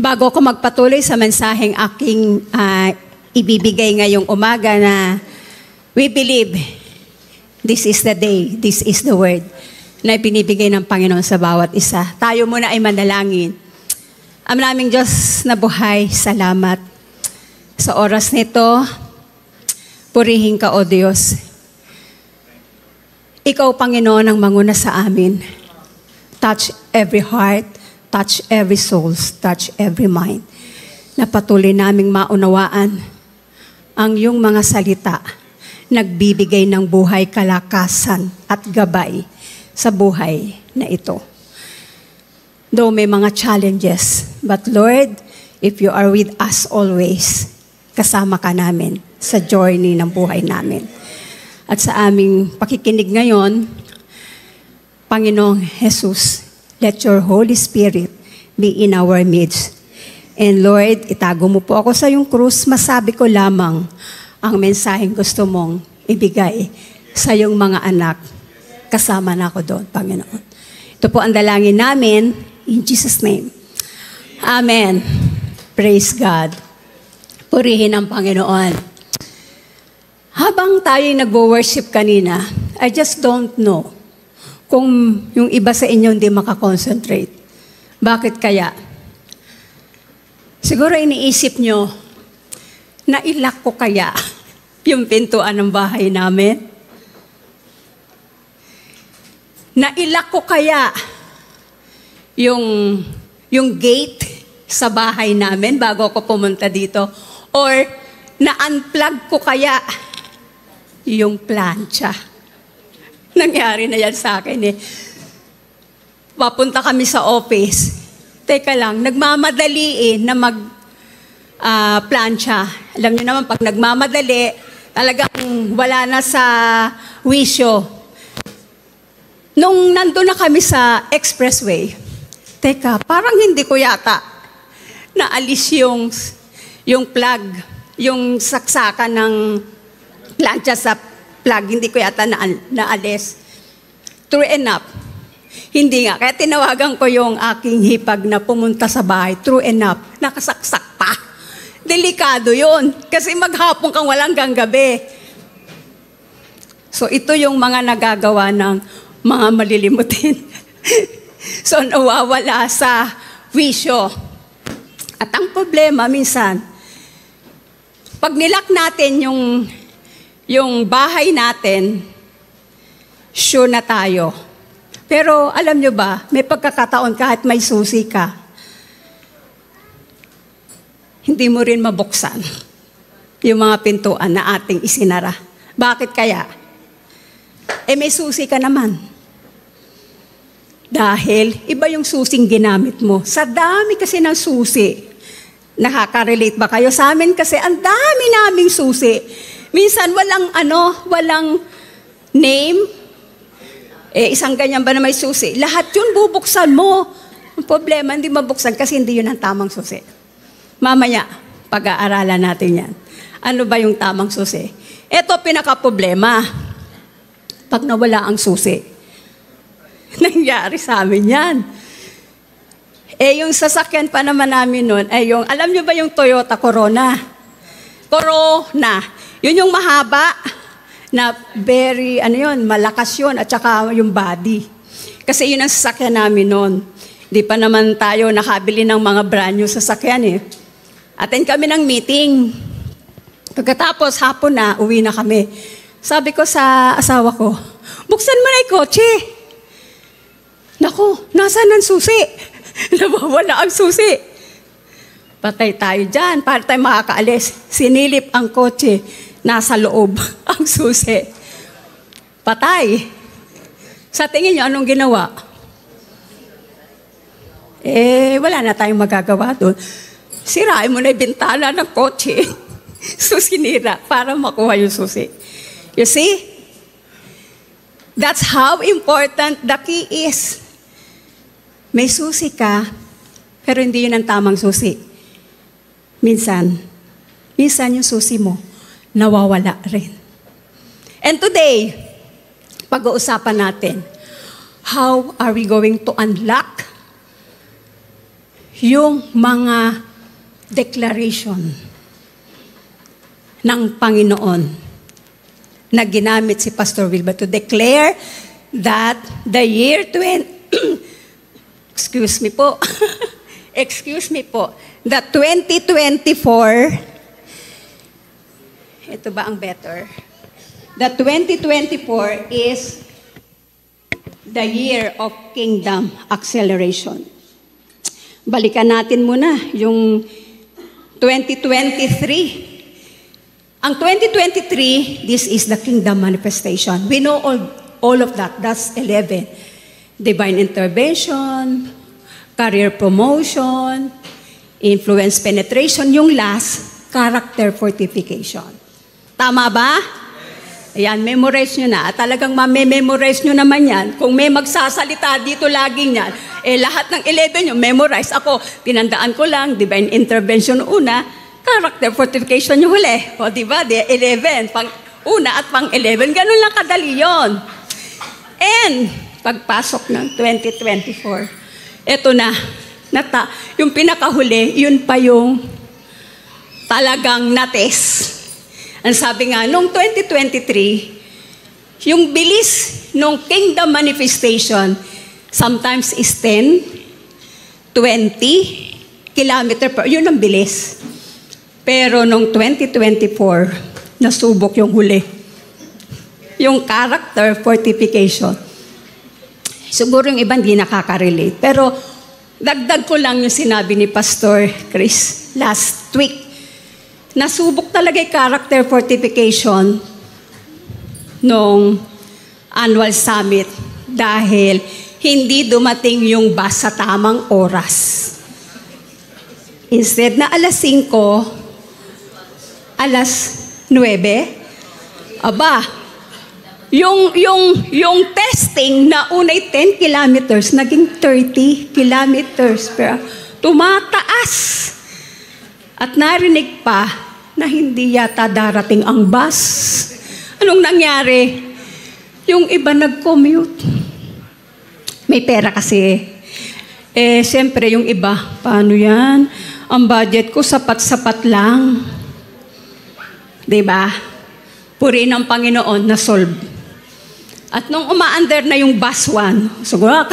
Bago ko magpatuloy sa mensaheng aking ibibigay ngayong umaga na we believe this is the day, this is the word na ibinibigay ng Panginoon sa bawat isa. Tayo muna ay manalangin. Ama naming Diyos na buhay, salamat sa oras nito. Purihin ka, O Diyos. Ikaw, Panginoon, ang manguna sa amin. Touch every heart, touch every soul, touch every mind. Na patuloy naming maunawaan ang iyong mga salita, nagbibigay ng buhay, kalakasan at gabay sa buhay na ito. Though may mga challenges, but Lord, if you are with us always, kasama ka namin sa journey ng buhay namin. At sa aming pakikinig ngayon, Panginoong Jesus, let your Holy Spirit be in our midst. And Lord, itago mo po ako sa iyong krus, masabi ko lamang ang mensaheng gusto mong ibigay sa iyong mga anak. Kasama na ako doon, Panginoon. Ito po ang dalangin namin, in Jesus' name. Amen. Praise God. Purihin ang Panginoon. Habang tayo'y nagwo-worship kanina, I just don't know kung yung iba sa inyo hindi makakonsentrate. Bakit kaya? Siguro iniisip nyo, nailak ko kaya yung pintuan ng bahay namin? Nailak ko kaya yung gate sa bahay namin bago ako pumunta dito? Or na-unplug ko kaya yung plancha? Nangyari na yan sa akin eh. Papunta kami sa office. Teka lang, nagmamadali na plancha. Alam niyo naman, pag nagmamadali, talagang wala na sa wisyo. Nung nandun na kami sa expressway, teka, parang hindi ko yata naalis yung plug, yung saksakan ng plancha sa plug, hindi ko yata naalis. True enough, hindi nga. Kaya tinawagan ko yung aking hipag na pumunta sa bahay. True enough, nakasaksak pa. Delikado yun. Kasi maghapon kang walang gabi. So ito yung mga nagagawa ng mga malilimutin. So nawawala sa wisyo. At ang problema minsan, pag nilak natin yung bahay natin, sure na tayo. Pero alam nyo ba, may pagkakataon kahit may susi ka, hindi mo rin mabuksan yung mga pintuan na ating isinara. Bakit kaya? May susi ka naman. Dahil iba yung susing ginamit mo. Sa dami kasi ng susi, nakaka-relate ba kayo? Sa amin kasi ang dami naming susi. Minsan walang name. Isang ganyan ba na may susi? Lahat yun bubuksan mo. Ang problema, hindi mabuksan kasi hindi yun ang tamang susi. Mamaya, pag-aaralan natin yan. Ano ba yung tamang susi? Ito pinaka-problema. Pag nawala ang susi. Nangyari sa amin yan. Yung sasakyan pa naman namin nun, alam nyo ba yung Toyota Corona? Corona. Yun yung mahaba na very, malakas yun, at saka yung body. Kasi yun ang sasakyan namin noon. Di pa naman tayo nakabili ng mga brand new sasakyan eh. Attend kami ng meeting. Pagkatapos hapon na, uwi na kami. Sabi ko sa asawa ko, buksan mo na yung kotse. Naku, nasaan ang susi? Nawawala ang susi. Patay tayo dyan, para tayo makakaalis. Sinilip ang kotse. Nasa loob ang susi. Patay. Sa tingin nyo, anong ginawa? Wala na tayong magagawa doon. Sirain mo na yung bintana ng kotse. So, sinira para makuha yung susi. You see? That's how important the key is. May susi ka, pero hindi yun ang tamang susi. Minsan yung susi mo, nawawala rin. And today, pag-uusapan natin, how are we going to unlock yung mga declaration ng Panginoon na ginamit si Pastor Wilbur to declare that the year excuse me po, that 2024, ito ba ang better? That 2024 is the year of kingdom acceleration. Balikan natin muna yung 2023. Ang 2023, this is the kingdom manifestation. We know all of that. That's 11. Divine intervention, career promotion, influence penetration. Yung last, character fortification. Tama ba? Ayan, memorize nyo na. At talagang mamememorize nyo naman yan. Kung may magsasalita dito laging yan, lahat ng 11 nyo, memorize. Ako, tinandaan ko lang, divine intervention una, character fortification yung huli. O, diba? 11. Pang-una at pang-11. Ganun lang kadali yun. And, pagpasok ng 2024, eto na. Yung pinakahuli, yun pa yung talagang na-test. Ang sabi nga, noong 2023, yung bilis ng kingdom manifestation, sometimes is 10, 20 kilometer per, yun ang bilis. Pero noong 2024, nasubok yung huli. Yung character fortification. Siguro yung iba hindi nakaka-relate. Pero dagdag ko lang yung sinabi ni Pastor Chris last week. Nasubok talaga yung character fortification nung annual summit dahil hindi dumating yung bus sa tamang oras. Instead na alas 5, alas 9, aba, yung testing na unay 10 kilometers, naging 30 kilometers. Pero tumataas. At narinig pa na hindi yata darating ang bus. Anong nangyari? Yung iba nag-commute. May pera kasi. Siyempre yung iba, paano yan? Ang budget ko sapat-sapat lang. Diba? Puri ng Panginoon na solve. At nung umaandar na yung bus 1, siguro,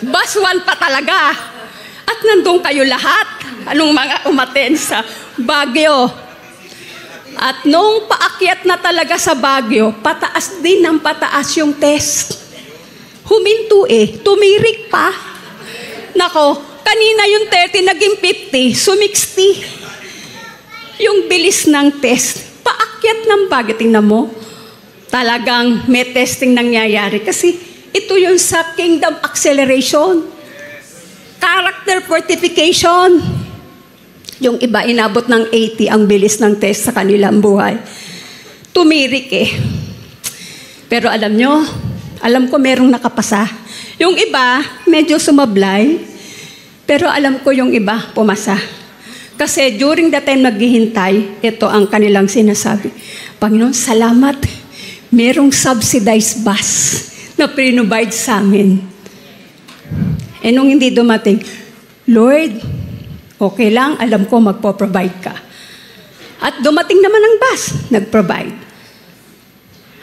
bus 1 pa talaga. At nandun kayo lahat. Anong mga umaten sa Baguio. At nung paakyat na talaga sa Baguio, pataas din ng pataas yung test. Huminto tumirik pa. Nako, kanina yung 30, naging 50, sumixty. Yung bilis ng test. Paakyat ng Baguio, tingnan mo. Talagang may testing nangyayari. Kasi ito yung sa kingdom acceleration. Character fortification. Yung iba, inabot ng 80 ang bilis ng test sa kanilang buhay. Tumirik Pero alam nyo, alam ko merong nakapasa. Yung iba, medyo sumablay. Pero alam ko yung iba, pumasa. Kasi during the time naghihintay, ito ang kanilang sinasabi. Panginoon, salamat. Merong subsidized bus na pinrovide sa amin. Nung hindi dumating, Lord, okay lang, alam ko magpo-provide ka. At dumating naman ang bus, nag-provide.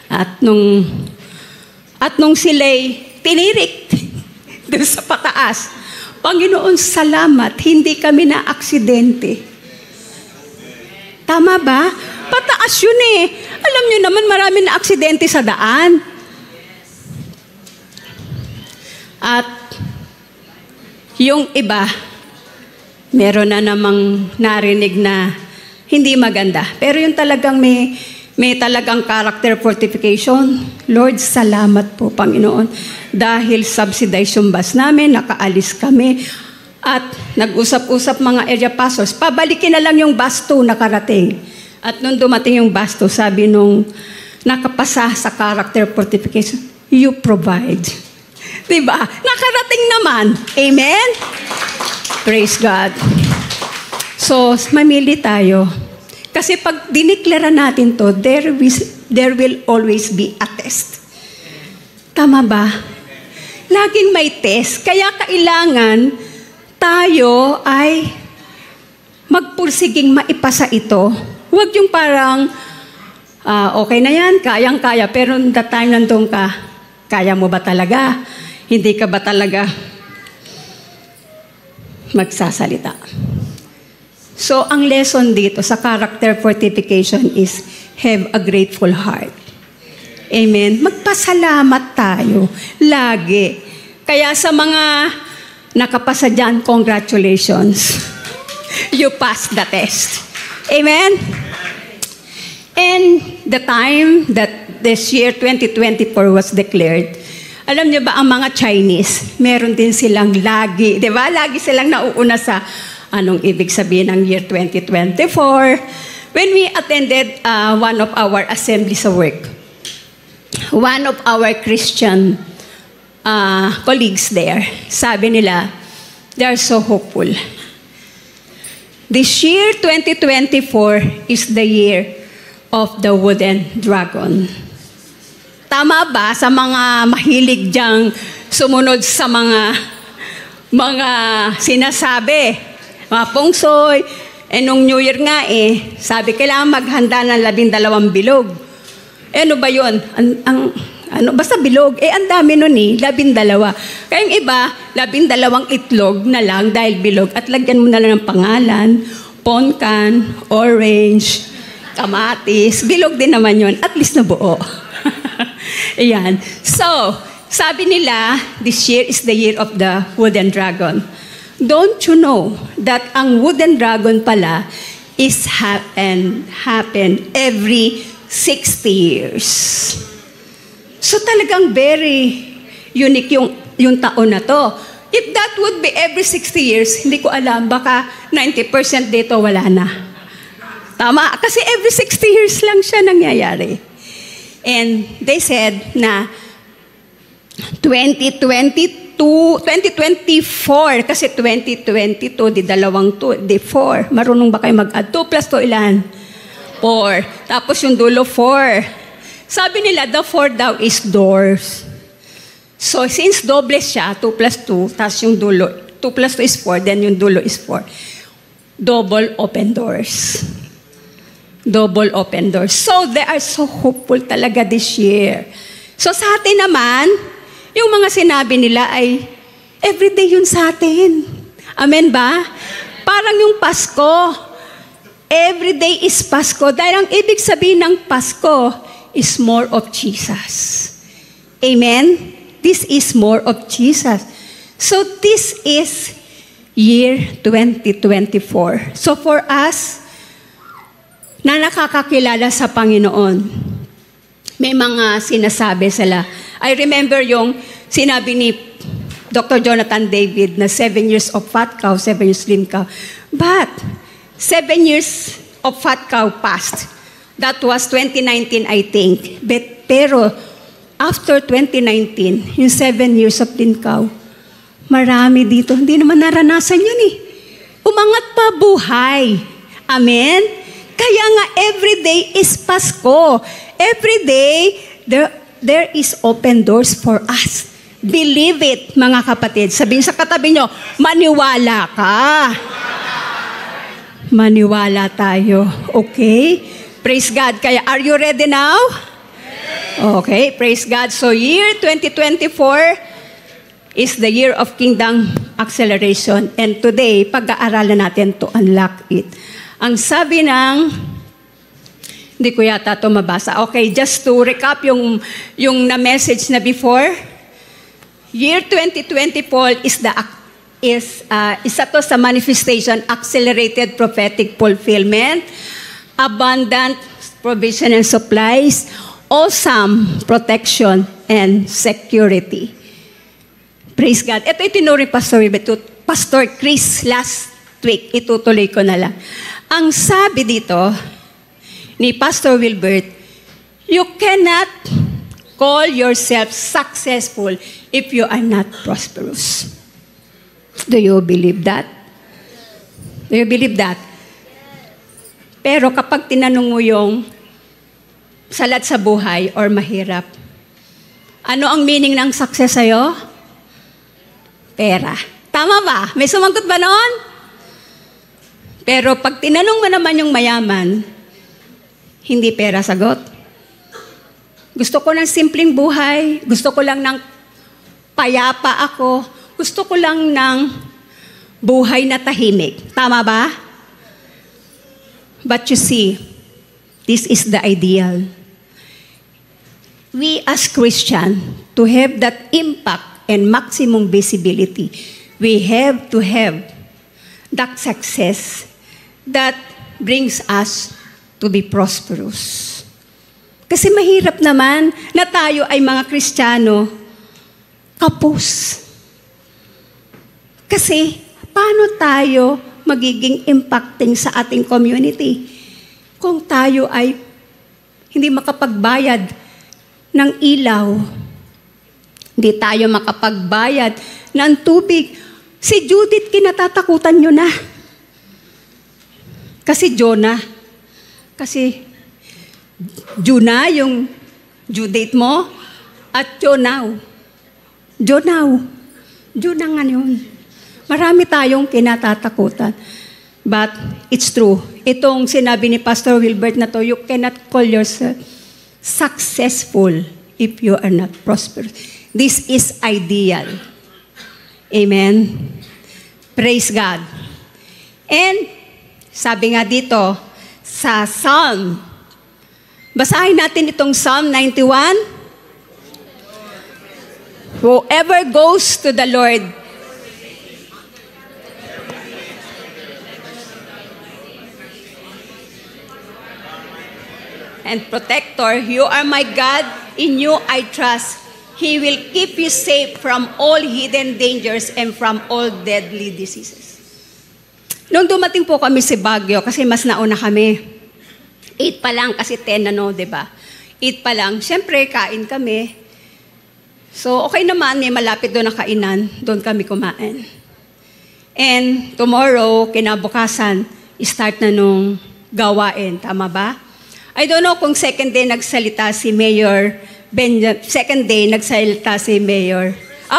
At nung sila'y tinirik doon sa pataas, Panginoon, salamat, hindi kami na aksidente. Tama ba? Pataas yun Alam nyo naman, marami na aksidente sa daan. At yung iba, meron na namang narinig na hindi maganda. Pero yung talagang may talagang character fortification. Lord, salamat po, Panginoon. Dahil subsidized yung bus namin, nakaalis kami. At nag-usap-usap mga area pastors, pabalikin na lang yung bus 2 nakarating. At nung dumating yung bus 2, sabi nung nakapasa sa character fortification, you provide. Diba? Nakarating naman. Amen? Praise God. So, mamili tayo. Kasi pag diniklara natin to, there will always be a test. Tama ba? Laging may test. Kaya kailangan tayo ay magpursiging maipasa ito. Huwag yung parang, okay na yan, kayang-kaya, pero the time nandun ka, kaya mo ba talaga? Hindi ka ba talaga magsasalita? So, ang lesson dito sa character fortification is have a grateful heart. Amen? Magpasalamat tayo lagi. Kaya sa mga nakapasa dyan, congratulations. You passed the test. Amen? And the time that this year 2024 was declared, alam niyo ba ang mga Chinese, meron din silang lagi, di ba? Lagi silang nauuna sa anong ibig sabihin ng year 2024. When we attended one of our assemblies of work, one of our Christian colleagues there, sabi nila, they are so hopeful. This year, 2024, is the year of the wooden dragon. Tama ba sa mga mahilig diyang sumunod sa mga sinasabi? Mga pungsoy, nung New Year nga sabi, kailangan maghanda ng 12 bilog. Ano ba yun? Basta bilog. Ang dami nun 12. Kaya yung iba, 12 itlog na lang dahil bilog at lagyan mo na lang ng pangalan, ponkan, orange, kamatis. Bilog din naman yun. At least na buo. Ayan. So, sabi nila, this year is the year of the wooden dragon. Don't you know that ang wooden dragon pala is happen every 60 years? So talagang very unique yung taon na to. If that would be every 60 years, hindi ko alam, baka 90% dito wala na. Tama? Kasi every 60 years lang siya nangyayari. And they said na 2024, kasi 2022, di 2, di 4. Marunong ba kayo mag-add? 2 plus 2 ilan? 4. Tapos yung dulo, 4. Sabi nila, the 4 daw is doors. So, since doble siya, 2 plus 2, tapos yung dulo, 2 plus 2 is 4, then yung dulo is 4. Double open doors. Double open doors. So, they are so hopeful talaga this year. So, sa atin naman, yung mga sinabi nila ay everyday yun sa atin. Amen ba? Parang yung Pasko. Everyday is Pasko. Dahil ang ibig sabihin ng Pasko is more of Jesus. Amen? This is more of Jesus. So this is year 2024. So for us, na nakakakilala sa Panginoon, may mga sinasabi sila. I remember yung sinabi ni Dr. Jonathan David na 7 years of fat cow, 7 years slim cow. But 7 years of fat cow passed. That was 2019, I think. Pero after 2019, yung 7 years of slim cow, marami dito. Hindi naman naranasan yun Umangat pa buhay. Amen? Kaya nga, everyday is Pasko. Everyday, there is open doors for us. Believe it, mga kapatid. Sabihin sa katabi nyo, maniwala ka. Maniwala tayo. Okay? Praise God. Kaya, are you ready now? Okay, praise God. So, year 2024 is the year of kingdom acceleration. And today, pag-aaralan natin to unlock it. Ang sabi ng, hindi ko yata ito mabasa. Okay, just to recap yung na-message na before. Year 2024 isa to sa manifestation, accelerated prophetic fulfillment, abundant provision and supplies, awesome protection and security. Praise God. Ito itinuri Pastor Chris last week. Itutuloy ko na lang. Ang sabi dito ni Pastor Wilbert, you cannot call yourself successful if you are not prosperous. Do you believe that? Do you believe that? Pero kapag tinanong mo yung salat sa buhay or mahirap, ano ang meaning ng success sa'yo? Pera. Tama ba? May sumagot ba noon? Pero pag tinanong mo naman yung mayaman, hindi pera sagot. Gusto ko ng simpleng buhay. Gusto ko lang ng payapa ako. Gusto ko lang ng buhay na tahimik. Tama ba? But you see, this is the ideal. We as Christian, to have that impact and maximum visibility, we have to have that success that brings us to be prosperous. Kasi mahirap naman na tayo ay mga Kristiyano kapos. Kasi paano tayo magiging impacting sa ating community kung tayo ay hindi makapagbayad ng ilaw, hindi tayo makapagbayad ng tubig. Si Judith, kinatatakutan nyo na. Kasi Jonah. Kasi Jonah, yung Judith mo, at Jonah nga yun. Marami tayong kinatatakutan. But it's true. Itong sinabi ni Pastor Wilbert na to, you cannot call yourself successful if you are not prosperous. This is ideal. Amen? Praise God. And sabi nga dito, sa Psalm, basahin natin itong Psalm 91. Whoever goes to the Lord, and protector, you are my God, in you I trust. He will keep you safe from all hidden dangers and from all deadly diseases. Nung dumating po kami sa Baguio, kasi mas nauna kami, 8 pa lang, kasi 10 diba? 8 pa lang, syempre kain kami. So okay naman, may malapit doon na kainan, doon kami kumain. And tomorrow, kinabukasan, start na nung gawain, tama ba? I don't know kung second day nagsalita si Mayor Benjamin. Second day nagsalita si Mayor.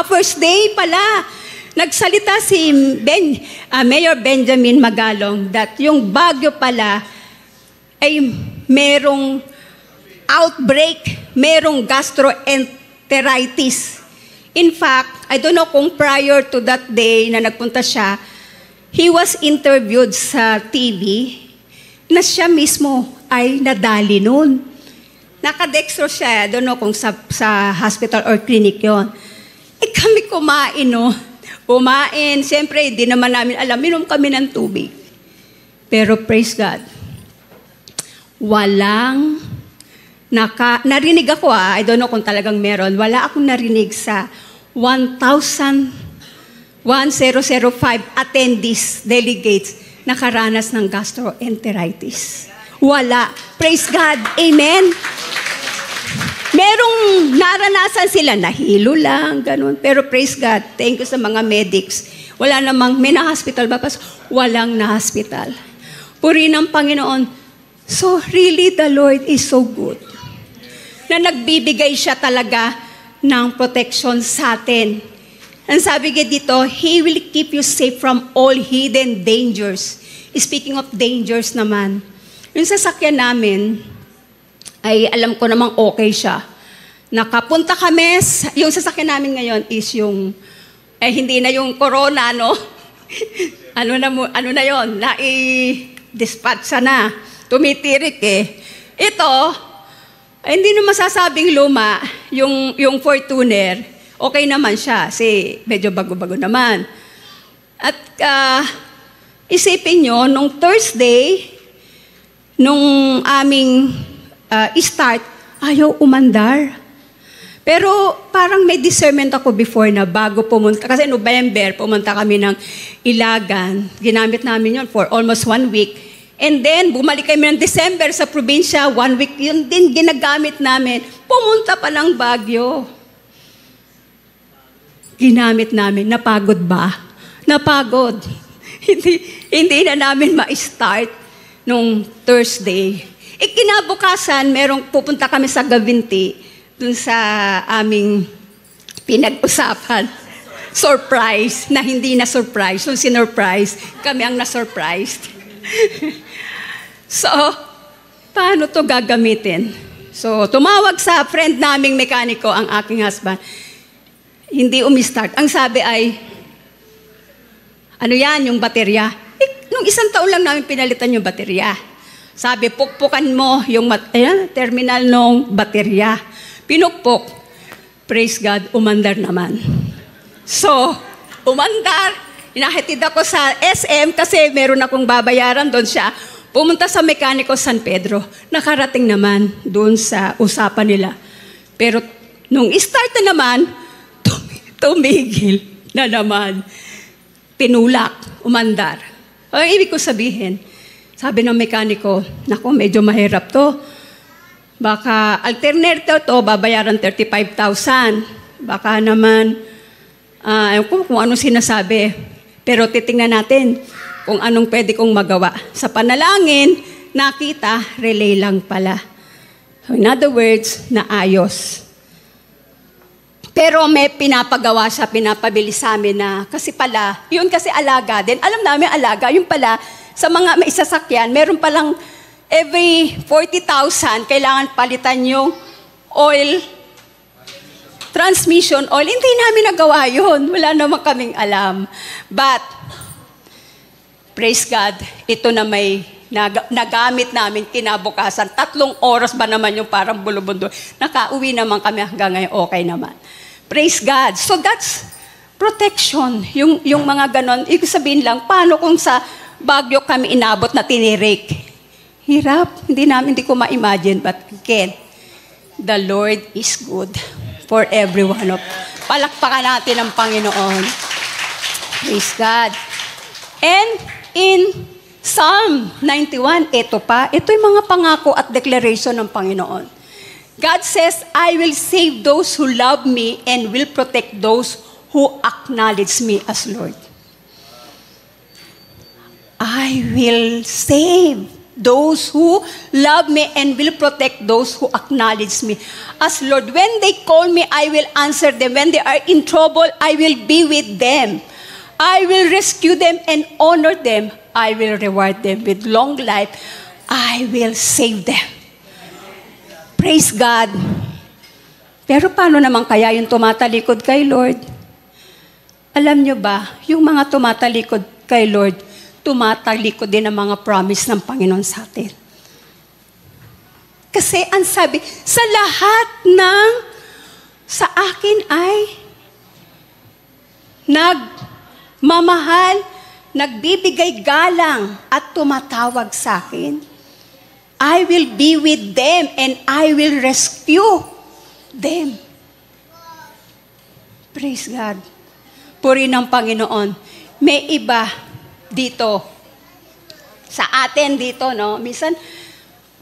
First day pala, nagsalita si Mayor Benjamin Magalong that yung Baguio pala ay merong outbreak, merong gastroenteritis. In fact, I don't know kung prior to that day na nagpunta siya, he was interviewed sa TV na siya mismo ay nadali noon. Nakadextro siya, I don't know kung sa hospital or clinic yon. Kami kumain, Kumain, siyempre, di naman namin alam, minom kami ng tubig. Pero praise God, walang, narinig ako I don't know kung talagang meron, wala akong narinig sa 1,005 attendees, delegates, nakaranas ng gastroenteritis. Wala. Praise God. Amen. Merong naranasan sila, nahilo lang, ganun. Pero praise God, thank you sa mga medics. Wala namang, may na-hospital ba? Walang na-hospital. Purihin ng Panginoon. So really, the Lord is so good. Na nagbibigay siya talaga ng protection sa atin. Ang sabi nga dito, He will keep you safe from all hidden dangers. Speaking of dangers naman, yung sasakyan namin, ay alam ko namang okay siya. Nakapunta kami, yung sasakyan namin ngayon is yung, hindi na yung corona, ano na yon, nai-dispatch na, tumitirik Ito, hindi na masasabing luma, yung Fortuner, okay naman siya, kasi medyo bago-bago naman. At isipin nyo, nung Thursday, nung aming start, ayaw umandar. Pero parang may discernment ako before na bago pumunta. Kasi November, pumunta kami ng Ilagan. Ginamit namin yun for almost 1 week. And then, bumalik kami ng December sa probinsya. 1 week, yun din ginagamit namin. Pumunta pa ng Baguio. Ginamit namin. Napagod ba? Napagod. Hindi na namin ma-start nung Thursday. Kinabukasan, pupunta kami sa Gavinti, dun sa aming pinag-usapan. surprise na hindi na surprise. Yung sinurprise, kami ang na-surprised. So, paano to gagamitin? So, tumawag sa friend naming mekaniko ang aking husband. Hindi umistart. Ang sabi ay, ano yan, yung baterya? Nung isang taon lang namin pinalitan yung baterya. Sabi, pukpukan mo yung terminal ng baterya. Pinukpok. Praise God, umandar naman. So, umandar. Inahatid ako sa SM kasi meron akong babayaran doon siya. Pumunta sa mekaniko San Pedro. Nakarating naman doon sa usapan nila. Pero nung start na naman, tumigil na naman. Tinulak, umandar. Ang ibig ko sabihin, sabi ng mekaniko, naku, medyo mahirap to. Baka alternative to, babayaran 35,000. Baka naman, kung anong sinasabi. Pero titingnan natin kung anong pwede kong magawa. Sa panalangin, nakita, relay lang pala. So in other words, naayos. Pero may pinapagawa siya, pinapabili sa amin na, kasi pala, yun kasi alaga din. Alam namin alaga, yun pala, sa mga may sasakyan, meron palang every 40,000, kailangan palitan yung oil, transmission oil. Hindi namin nagawa yun. Wala naman kaming alam. But, praise God, ito na may nagamit namin kinabukasan. 3 oras ba naman yung parang bulubundo. Nakauwi naman kami hanggang ngayon, okay naman. Praise God. So that's protection. Yung mga ganon. Ibig sabihin lang, paano kung sa Baguio kami inabot na tinirake? Hirap. Hindi ko ma-imagine. But again, the Lord is good for everyone. Palakpakan natin ang Panginoon. Praise God. And in Psalm 91, ito yung mga pangako at declaration ng Panginoon. God says, I will save those who love me and will protect those who acknowledge me as Lord. I will save those who love me and will protect those who acknowledge me as Lord. When they call me, I will answer them. When they are in trouble, I will be with them. I will rescue them and honor them. I will reward them with long life. I will save them. Praise God. Pero paano naman kaya yung tumatalikod kay Lord? Alam nyo ba, yung mga tumatalikod kay Lord, tumatalikod din ang mga promise ng Panginoon sa atin. Kasi ang sabi, sa lahat ng sa akin ay nagmamahal, nagbibigay galang at tumatawag sa akin, I will be with them and I will rescue them. Praise God. Puri ng Panginoon. May iba dito, sa atin dito, no? Minsan,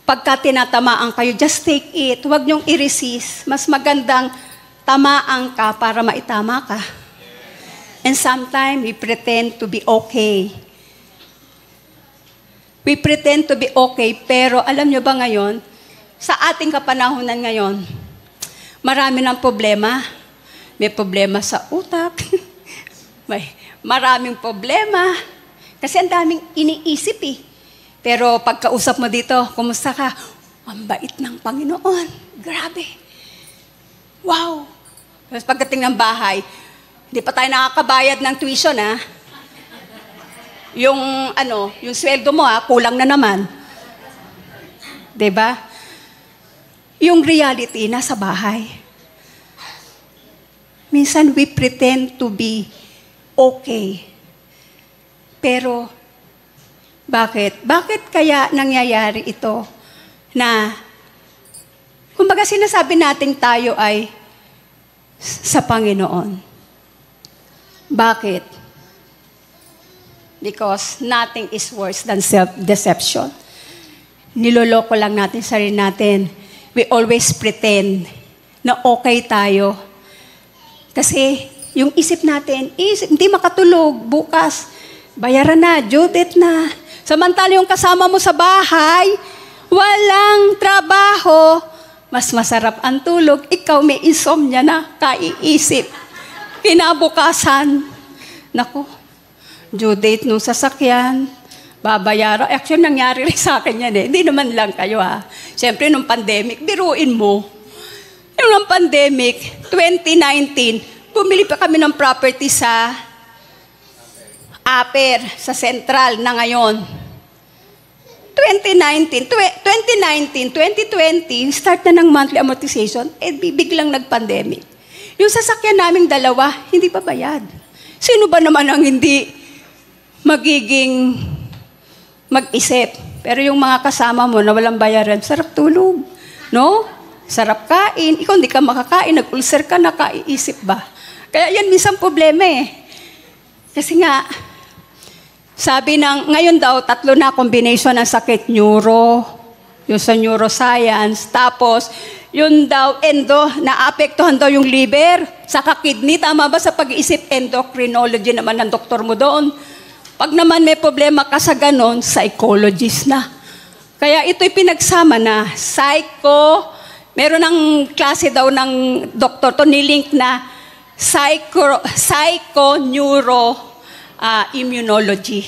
pagka tinatamaan kayo, just take it. Huwag niyong i-resist. Mas magandang tamaan ka para maitama ka. And sometimes, we pretend to be okay. We pretend to be okay, pero alam niyo ba ngayon, sa ating kapanahunan ngayon, marami ng problema. May problema sa utak. May maraming problema. Kasi ang daming iniisip eh. Pero pagkausap mo dito, kumusta ka? Ang bait ng Panginoon. Grabe. Wow. Tapos pagdating ng bahay, hindi pa tayo nakakabayad ng tuition, ha? Yung sweldo mo, kulang na naman. 'Di ba? Yung reality nasa bahay. Minsan we pretend to be okay. Pero bakit? Bakit kaya nangyayari ito na kumbaga sinasabi natin tayo ay sa Panginoon? Bakit? Because nothing is worse than self-deception. Niloloko lang natin sarili natin. We always pretend na okay tayo. Kasi yung isip natin, hindi makatulog bukas. Bayaran na, due date na. Samantala yung kasama mo sa bahay, walang trabaho, mas masarap ang tulog. Ikaw may insomnia na, kaiisip. Kinabukasan, naku, due date nung sasakyan, babayaran. Actually, nangyari rin sa akin yan eh. Hindi naman lang kayo ha. Siyempre, nung pandemic, biruin mo. Nung pandemic, 2019, bumili pa kami ng property sa Aper, sa Central na ngayon. 2020, start na ng monthly amortization, biglang nag-pandemic. Yung sasakyan naming dalawa, hindi pa bayad. Sino ba naman ang hindi magiging mag-isip? Pero yung mga kasama mo na walang bayaran, sarap tulog. No? Sarap kain. Ikaw hindi ka makakain, nag-ulcer ka, nakaiisip ba? Kaya yan minsan problema eh. Kasi nga, sabi ng, ngayon daw, 3 na combination ng sakit, neuro, yung sa neuroscience, tapos, yun daw, naapektuhan daw yung liver, saka kidney, tama ba sa pag-iisip, endocrinology naman ng doktor mo doon. Pag naman may problema ka sa ganon, psychologist na. Kaya ito'y pinagsama na, meron ng klase daw ng doktor to, nilink na psycho-neuro-immunology.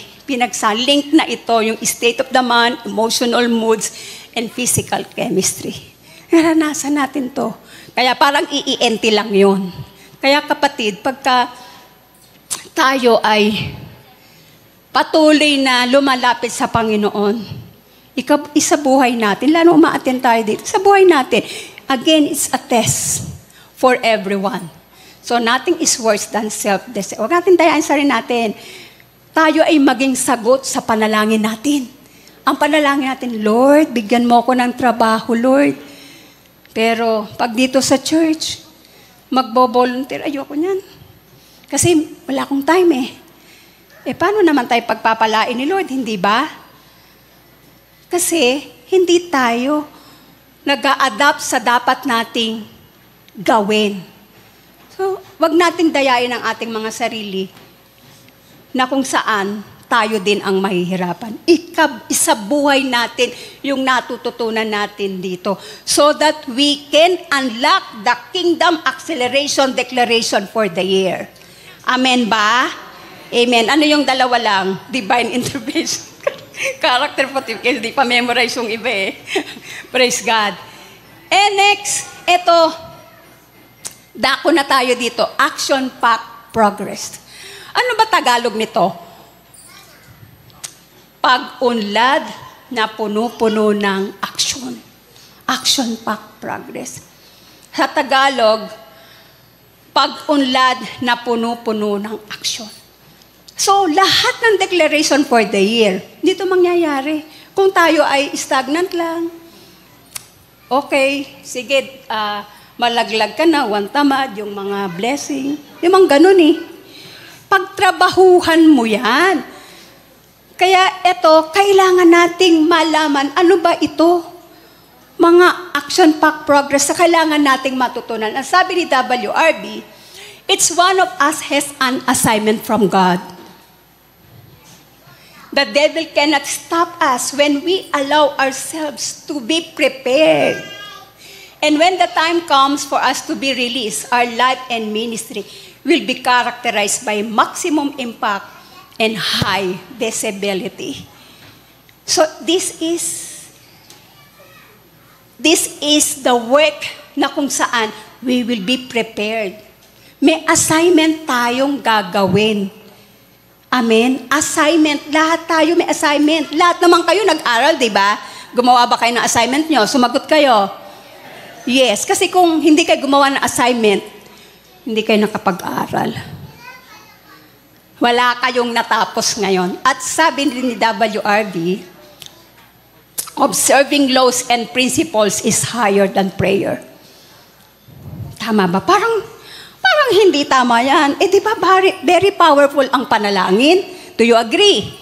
Link na ito, yung state of the mind, emotional moods, and physical chemistry. Naranasan natin to. Kaya parang iienti lang yun. Kaya kapatid, pagka tayo ay patuloy na lumalapit sa Panginoon, isa buhay natin, lalo umaattend tayo dito, sa buhay natin, again, it's a test for everyone. So nothing is worse than self-deception. Huwag natin tayaan sa rin natin. Tayo ay maging sagot sa panalangin natin. Ang panalangin natin, Lord, bigyan mo ako ng trabaho, Lord. Pero pag dito sa church, magbo-volunteer, ayoko niyan. Kasi wala akong time eh. Paano naman tayo pagpapalain ni Lord, hindi ba? Kasi hindi tayo nag-a-adapt sa dapat nating gawin. So, wag nating dayain ang ating mga sarili na kung saan tayo din ang mahihirapan. Isa buhay natin yung natututunan natin dito so that we can unlock the Kingdom Acceleration Declaration for the year. Amen ba? Amen. Ano yung dalawa lang? Divine intervention. Character fortification. Di pa memorize yung iba eh. Praise God. And next, ito, dako na tayo dito. Action-packed progress. Ano ba Tagalog nito? Pag-unlad na puno-puno ng aksyon. Action-packed progress. Sa Tagalog, pag-unlad na puno-puno ng aksyon. So, lahat ng declaration for the year, dito mangyayari. Kung tayo ay stagnant lang, okay, sige, malaglag ka na, tamad, yung mga blessing, yung mga ganun eh. Pagtrabahuhan mo yan. Kaya ito, kailangan nating malaman, ano ba ito? Mga action-packed progress na kailangan nating matutunan. Ang sabi ni WRB, it's one of us has an assignment from God. The devil cannot stop us when we allow ourselves to be prepared. And when the time comes for us to be released, our life and ministry will be characterized by maximum impact and high visibility. So this is the work na kung saan we will be prepared. May assignment tayong gagawin. Amen? Assignment. Lahat tayo may assignment. Lahat naman kayo nag-aral, di ba? Gumawa ba kayo ng assignment nyo? Sumagot kayo. Yes. Kasi kung hindi kayo gumawa ng assignment, hindi kayo nakapag-aral. Wala kayong natapos ngayon. At sabi din ni WRB, observing laws and principles is higher than prayer. Tama ba? Parang hindi tama yan. Di ba very powerful ang panalangin? Do you agree?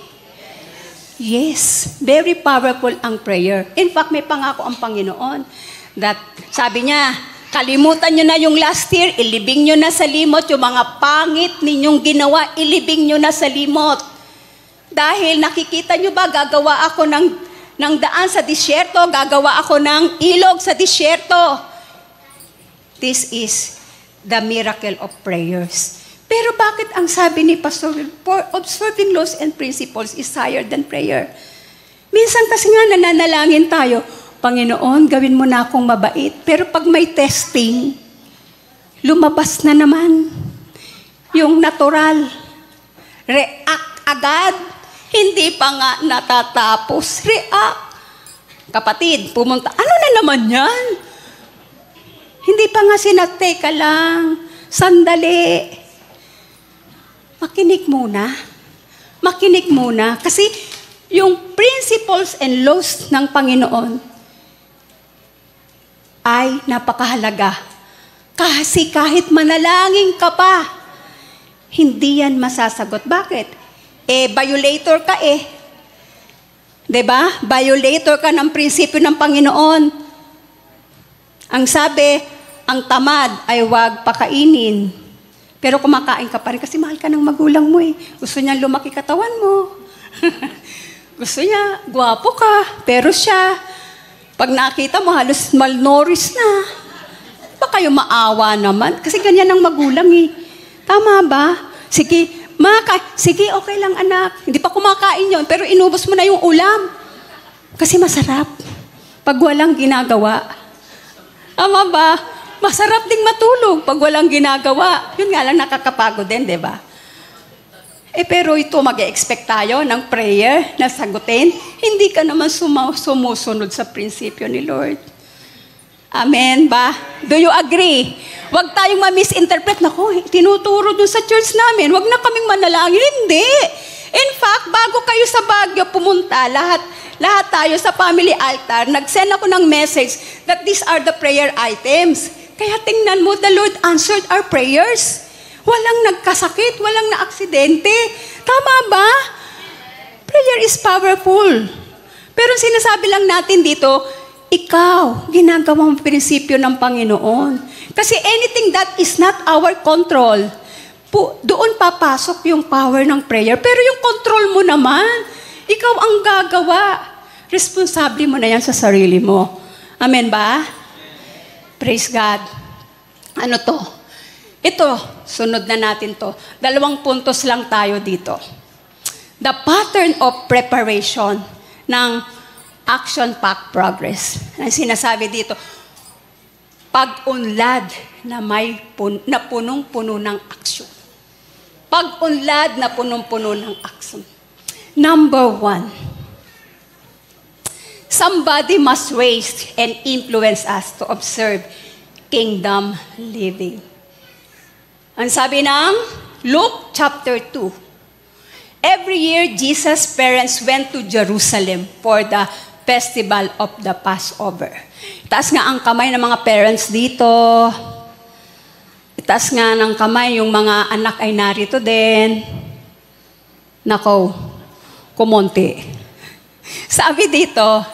Yes. Very powerful ang prayer. In fact, may pangako ang Panginoon that sabi niya, kalimutan nyo na yung last year, ilibing nyo na sa limot, yung mga pangit ninyong ginawa, ilibing nyo na sa limot. Dahil nakikita nyo ba, gagawa ako ng daan sa disyerto, gagawa ako ng ilog sa disyerto. This is the miracle of prayers. Pero bakit ang sabi ni Pastor Will, observing laws and principles is higher than prayer? Minsan kasi nga nananalangin tayo, Panginoon, gawin mo na akong mabait. Pero pag may testing, lumabas na naman yung natural. React agad. Hindi pa nga natatapos. React. Kapatid, pumunta, ano na naman yan? Hindi pa nga sinateka lang. Sandali. Makinig muna. Makinig muna. Kasi yung principles and laws ng Panginoon ay napakahalaga. Kasi kahit manalangin ka pa, hindi yan masasagot. Bakit? Violator ka eh. 'Di ba? Violator ka ng prinsipyo ng Panginoon. Ang sabi, ang tamad ay huwag pakainin. Pero kumakain ka pa rin kasi mahal ka ng magulang mo eh. Gusto niya lumaki katawan mo. Gusto niya, gwapo ka. Pero siya, pag nakita mo, halos malnourished na. Baka kayo maawa naman. Kasi ganyan ang magulang eh. Tama ba? Sige, sige, okay lang anak. Hindi pa kumakain yon, pero inubos mo na yung ulam. Kasi masarap. Pag walang ginagawa. Tama ba? Masarap ding matulog pag walang ginagawa. Yun nga lang nakakapagod din, di ba? Pero ito, mag-expect tayo ng prayer na sagutin. Hindi ka naman sumusunod sa prinsipyo ni Lord. Amen ba? Do you agree? Huwag tayong ma-misinterpret. Naku, tinuturo dun sa church namin. Huwag na kaming manalangin. Hindi. In fact, bago kayo sa Baguio pumunta, lahat tayo sa family altar, nag-send ako ng message that these are the prayer items. Kaya tingnan mo, the Lord answered our prayers. Walang nagkasakit, walang na-aksidente. Tama ba? Prayer is powerful. Pero sinasabi lang natin dito, ikaw, ginagawang prinsipyo ng Panginoon. Kasi anything that is not our control, doon papasok yung power ng prayer. Pero yung control mo naman, ikaw ang gagawa. Responsable mo na yan sa sarili mo. Amen ba? Praise God. Ano to? Ito, sunod na natin to. 2 puntos lang tayo dito. The pattern of preparation ng action-packed progress. Ang sinasabi dito, pag-unlad na na punong-puno ng aksyon. Pag-unlad na punong-puno ng aksyon. Number 1, somebody must raise and influence us to observe kingdom living. Ang sabi ng Luke chapter 2, every year, Jesus' parents went to Jerusalem for the festival of the Passover. Itaas nga ang kamay ng mga parents dito. Itaas nga ng kamay yung mga anak ay narito din. Nako, kumonti. Sabi dito,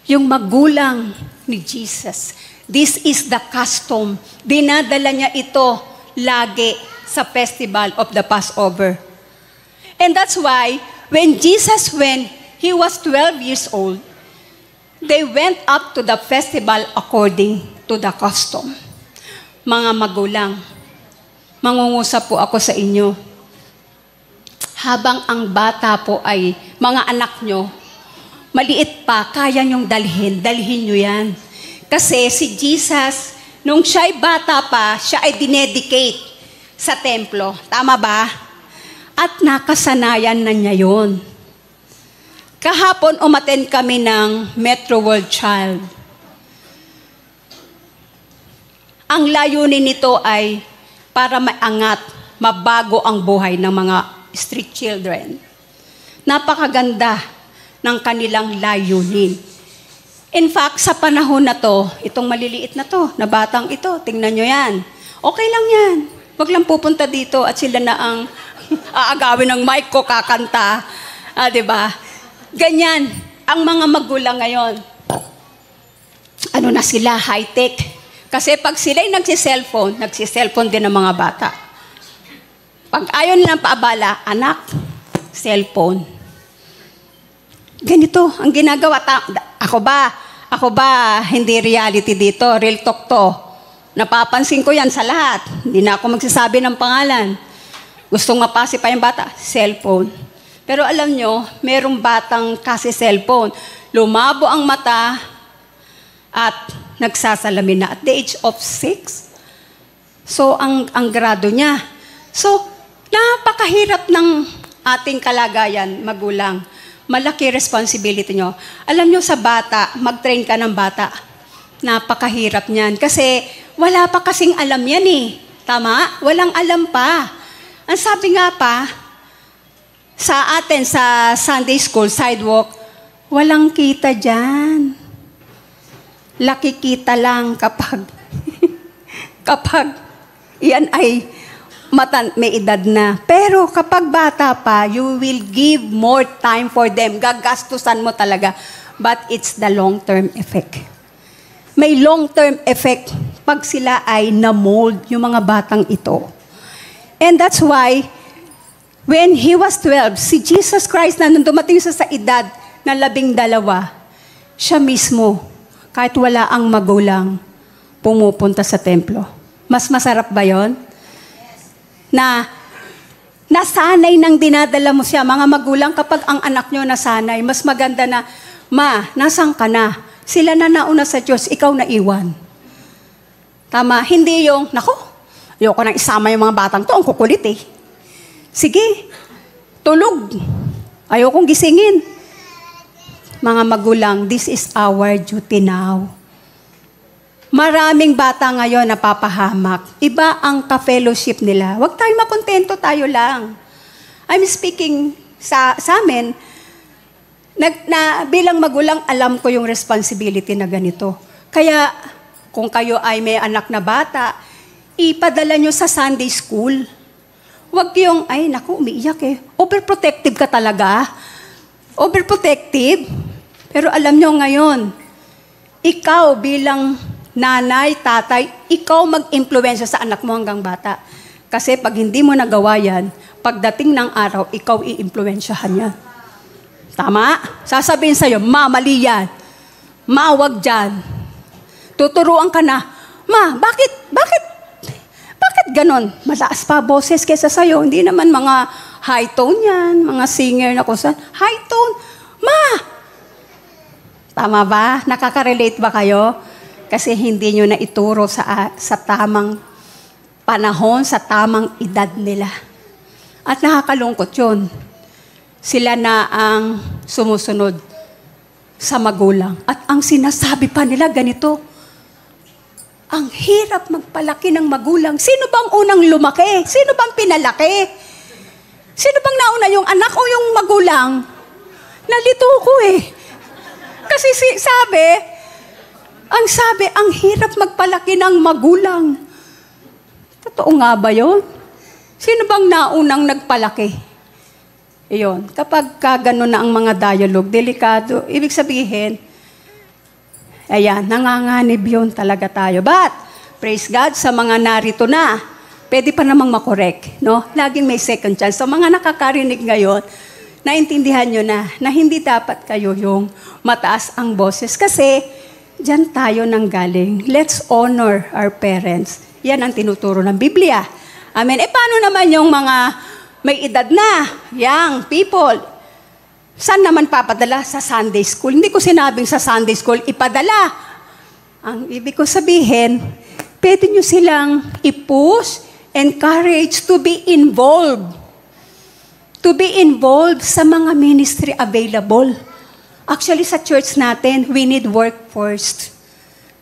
yung magulang ni Jesus, this is the custom. Dinadala niya ito lagi sa festival of the Passover. And that's why, when he was 12 years old, they went up to the festival according to the custom. Mga magulang, mangungusap po ako sa inyo. Habang ang bata po ay, mga anak nyo, maliit pa, kaya nyong dalhin nyo yan. Kasi si Jesus, nung siya'y bata pa, siya ay dinedicate sa templo. Tama ba? At nakasanayan na niya yun. Kahapon, umattend kami ng Metro World Child. Ang layunin nito ay para maangat, mabago ang buhay ng mga street children. Napakaganda ng kanilang layunin. In fact, sa panahon na to, itong maliliit na to, na batang ito, tingnan nyo yan. Okay lang yan. Wag lang pupunta dito at sila na ang aagawin ng mic ko, kakanta. Diba? Ganyan, ang mga magulang ngayon. Ano na sila, high-tech. Kasi pag sila'y nagsiselfone din ng mga bata. Pag ayaw nilang paabala, anak, cellphone. Ganito ang ginagawa. Ako ba, hindi reality dito, real talk to. Napapansin ko yan sa lahat. Hindi na ako magsasabi ng pangalan. Gusto mapasi pa yung bata, cellphone. Pero alam nyo, merong batang kasi cellphone. Lumabo ang mata at nagsasalamin na at the age of 6. So, ang grado niya. So, napakahirap ng ating kalagayan, magulang. Malaki responsibility nyo. Alam nyo sa bata, mag-train ka ng bata. Napakahirap niyan. Kasi wala pa kasing alam yan eh. Tama? Walang alam pa. Ang sabi nga pa, sa atin sa Sunday School, sidewalk, walang kita dyan. Laki kita lang kapag yan ay may edad na. Pero kapag bata pa, you will give more time for them. Gagastusan mo talaga. But it's the long-term effect. May long-term effect pag sila ay na-mold, yung mga batang ito. And that's why, when He was 12, si Jesus Christ na nung dumating sa edad na 12, siya mismo, kahit wala ang magulang, pumupunta sa templo. Mas masarap ba yon? Na nasanay nang dinadala mo siya. Mga magulang, kapag ang anak nyo nasanay, mas maganda na, ma, nasan ka na? Sila na nauna sa Diyos, ikaw na iwan. Tama? Hindi yung, nako, ayoko nang isama yung mga batang to, ang kukulit eh. Sige, tulog. Ayokong gisingin. Mga magulang, this is our duty now. Maraming bata ngayon napapahamak. Iba ang ka-fellowship nila. Huwag tayo makontento, tayo lang. I'm speaking sa amin, bilang magulang, alam ko yung responsibility na ganito. Kaya, kung kayo ay may anak na bata, ipadala nyo sa Sunday school. Huwag yung, ay naku, umiiyak eh. Overprotective ka talaga. Overprotective. Pero alam nyo ngayon, ikaw bilang nanay, tatay, ikaw mag-impluwensya sa anak mo hanggang bata. Kasi pag hindi mo nagawa yan, pagdating ng araw, ikaw i-impluwensyahan yan. Tama? Sasabihin sa'yo, ma, mali yan. Ma, wag dyan. Tuturuan ka na, ma, bakit ganon? Mataas pa boses kesa sa'yo. Hindi naman mga high tone yan, mga singer na kusan. High tone, ma! Tama ba? Nakaka-relate ba kayo? Kasi hindi nyo na ituro sa tamang panahon, sa tamang edad nila. At nakakalungkot yun. Sila na ang sumusunod sa magulang. At ang sinasabi pa nila ganito, ang hirap magpalaki ng magulang. Sino bang unang lumaki? Sino bang pinalaki? Sino bang nauna, yung anak o yung magulang? Nalito ko eh. Kasi ang hirap magpalaki ng magulang. Totoo nga ba yun? Sino bang naunang nagpalaki? Iyon. Kapag gano'n na ang mga dialogue, delikado, ibig sabihin, ayan, nanganganib yun talaga tayo. But, praise God, sa mga narito na, pwede pa namang makorek, no? Laging may second chance. So, mga nakakarinig ngayon, naintindihan nyo na hindi dapat kayo yung mataas ang boses. Kasi, diyan tayo nanggaling. Let's honor our parents. Yan ang tinuturo ng Biblia. Amen. Paano naman yung mga may edad na, young people? Saan naman papadala? Sa Sunday school. Hindi ko sinabing sa Sunday school ipadala. Ang ibig ko sabihin, pwede nyo silang i-push, encourage to be involved. To be involved sa mga ministry available. Actually, sa church natin, we need work first.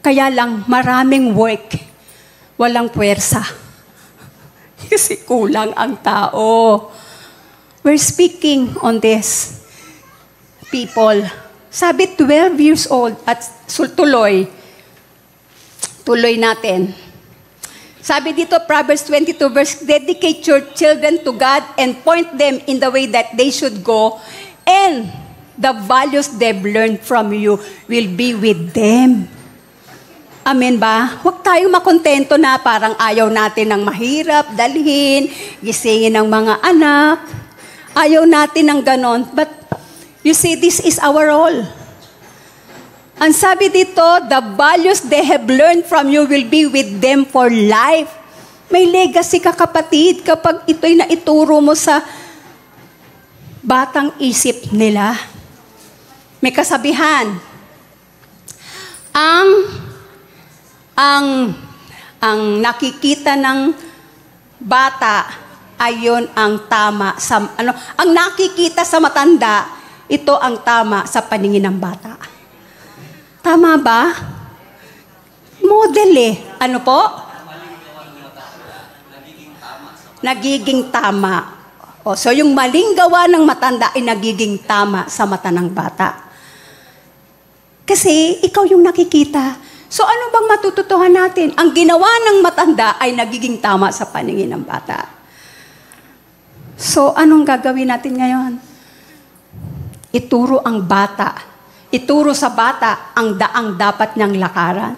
Kaya lang, maraming work. Walang puwersa. Kasi kulang ang tao. We're speaking on this. People. Sabi, 12 years old at tuloy natin. Sabi dito, Proverbs 22 verse, dedicate your children to God and point them in the way that they should go, and the values they've learned from you will be with them. Amen ba? Huwag tayong makontento na parang ayaw natin ng mahirap, dalhin, gisingin ng mga anak. Ayaw natin ng ganon. But you see, this is our role. Ang sabi dito, the values they have learned from you will be with them for life. May legacy ka, kapatid, kapag ito'y naituro mo sa batang isip nila. May kasabihan, ang nakikita ng bata ayon ang tama sa ang nakikita sa matanda, ito ang tama sa paningin ng bata. Tama ba? Model eh. Ano po? Nagiging tama. So yung maling gawa ng matanda ay nagiging tama sa mata ng bata. Kasi ikaw yung nakikita. So ano bang matututuhan natin? Ang ginawa ng matanda ay nagiging tama sa paningin ng bata. So anong gagawin natin ngayon? Ituro ang bata. Ituro sa bata ang daang dapat niyang lakaran.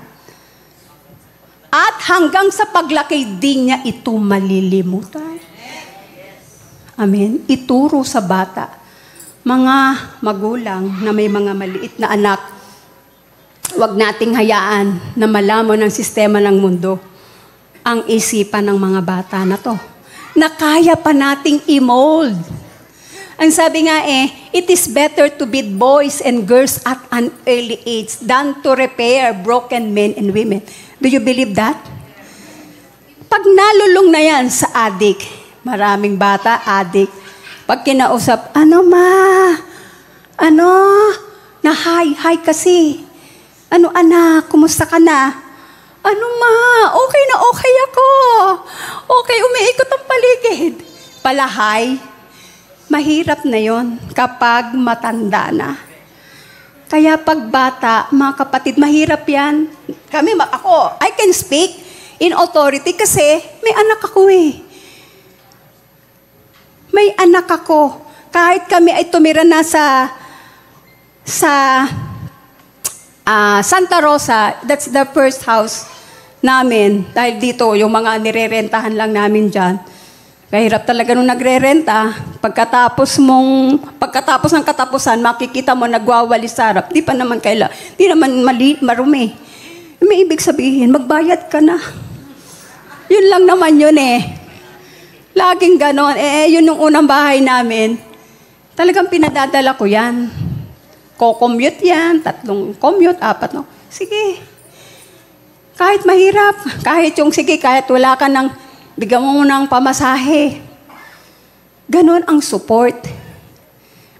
At hanggang sa paglaki, di niya ito malilimutan. Amen. Ituro sa bata. Mga magulang na may mga maliit na anak, huwag nating hayaan na malamon ng sistema ng mundo ang isipan ng mga bata na to, na kaya pa nating i-mold. Ang sabi nga it is better to beat boys and girls at an early age than to repair broken men and women. Do you believe that? Pag nalulong na yan sa adik, maraming bata, adik, pag kinausap, na-hi kasi. Anak, kumusta ka na? Okay na okay ako. Okay, umiikot ang paligid. Palahay, mahirap na yon kapag matanda na. Kaya pag bata, mga kapatid, mahirap yan. Ako, I can speak in authority kasi may anak ako eh. May anak ako. Kahit kami ay tumira na sa Santa Rosa, that's the first house namin. Dahil dito, yung mga nirerentahan lang namin dyan. Kahirap talaga nung nagrerenta. Pagkatapos ng katapusan, makikita mo nagwawali sa harap. Di pa naman di naman marumi. May ibig sabihin, magbayad ka na. Yun lang naman yun eh. Laging ganon. Yun yung unang bahay namin. Talagang pinadadala ko yan. Co-commute yan, 3 commute, 4, no? Sige. Kahit mahirap, kahit wala ka ng, bigyan mo ng pamasahe. Ganon ang support.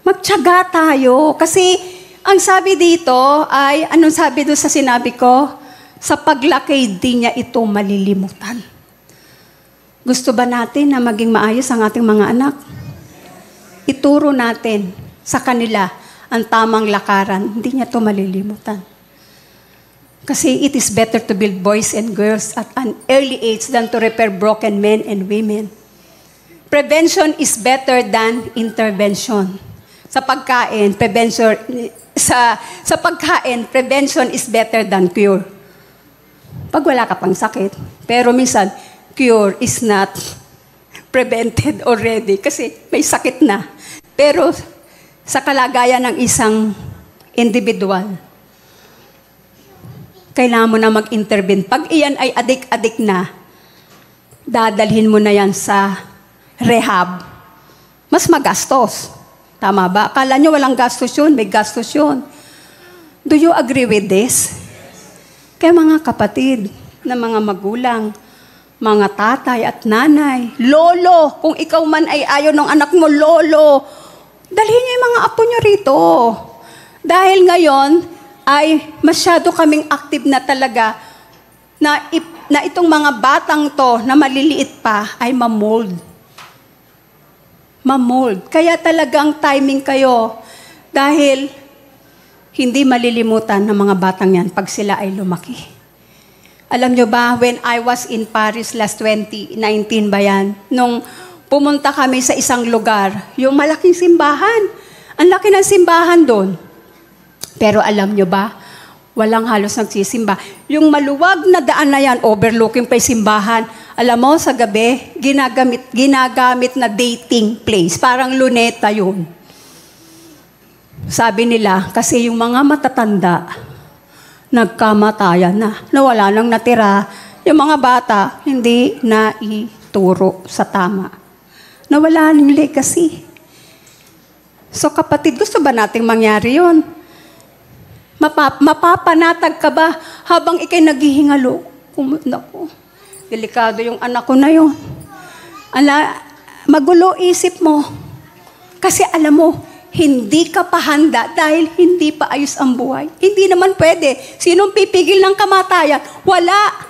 Magtiyaga tayo. Kasi, ang sabi dito ay, anong sabi doon sa sinabi ko? Sa paglaki, di niya ito malilimutan. Gusto ba natin na maging maayos ang ating mga anak? Ituro natin sa kanila ang tamang lakaran, hindi niya ito malilimutan. Kasi it is better to build boys and girls at an early age than to repair broken men and women. Prevention is better than intervention. Sa pagkain, prevention is better than cure. Pag wala ka pang sakit. Pero minsan, cure is not prevented already kasi may sakit na. Pero sa kalagayan ng isang individual, kailangan mo na mag-intervene. Pag iyan ay adik-adik na, dadalhin mo na yan sa rehab. Mas magastos. Tama ba? Akala nyo walang gastos yun, may gastos yun. Do you agree with this? Kaya mga kapatid, na mga magulang, mga tatay at nanay, lolo, kung ikaw man ay ayaw ng anak mo, lolo, dalhin niyo yung mga apo niyo rito. Dahil ngayon, ay masyado kaming active na talaga na itong mga batang to na maliliit pa ay mamold. Mamold. Kaya talagang timing kayo dahil hindi malilimutan ng mga batang yan pag sila ay lumaki. Alam nyo ba, when I was in Paris last 2019 ba yan, nung pumunta kami sa isang lugar, yung malaking simbahan. Ang laki ng simbahan doon. Pero alam nyo ba, walang halos nagsisimba. Yung maluwag na daan na yan, overlooking pa yung simbahan. Alam mo, sa gabi, ginagamit na dating place. Parang luneta yun. Sabi nila, kasi yung mga matatanda, nagkamatayan na. Nawala nang natira. yung mga bata, hindi na ituro sa tama. Nawala ng legacy. So kapatid, gusto ba nating mangyari yun? Mapapanatag ka ba habang ikay naghihingalo? Naku, delikado yung anak ko na yun. Magulo isip mo. Kasi alam mo, hindi ka pa handa dahil hindi pa ayos ang buhay. Hindi naman pwede. Sinong pipigil ng kamatayan? Wala.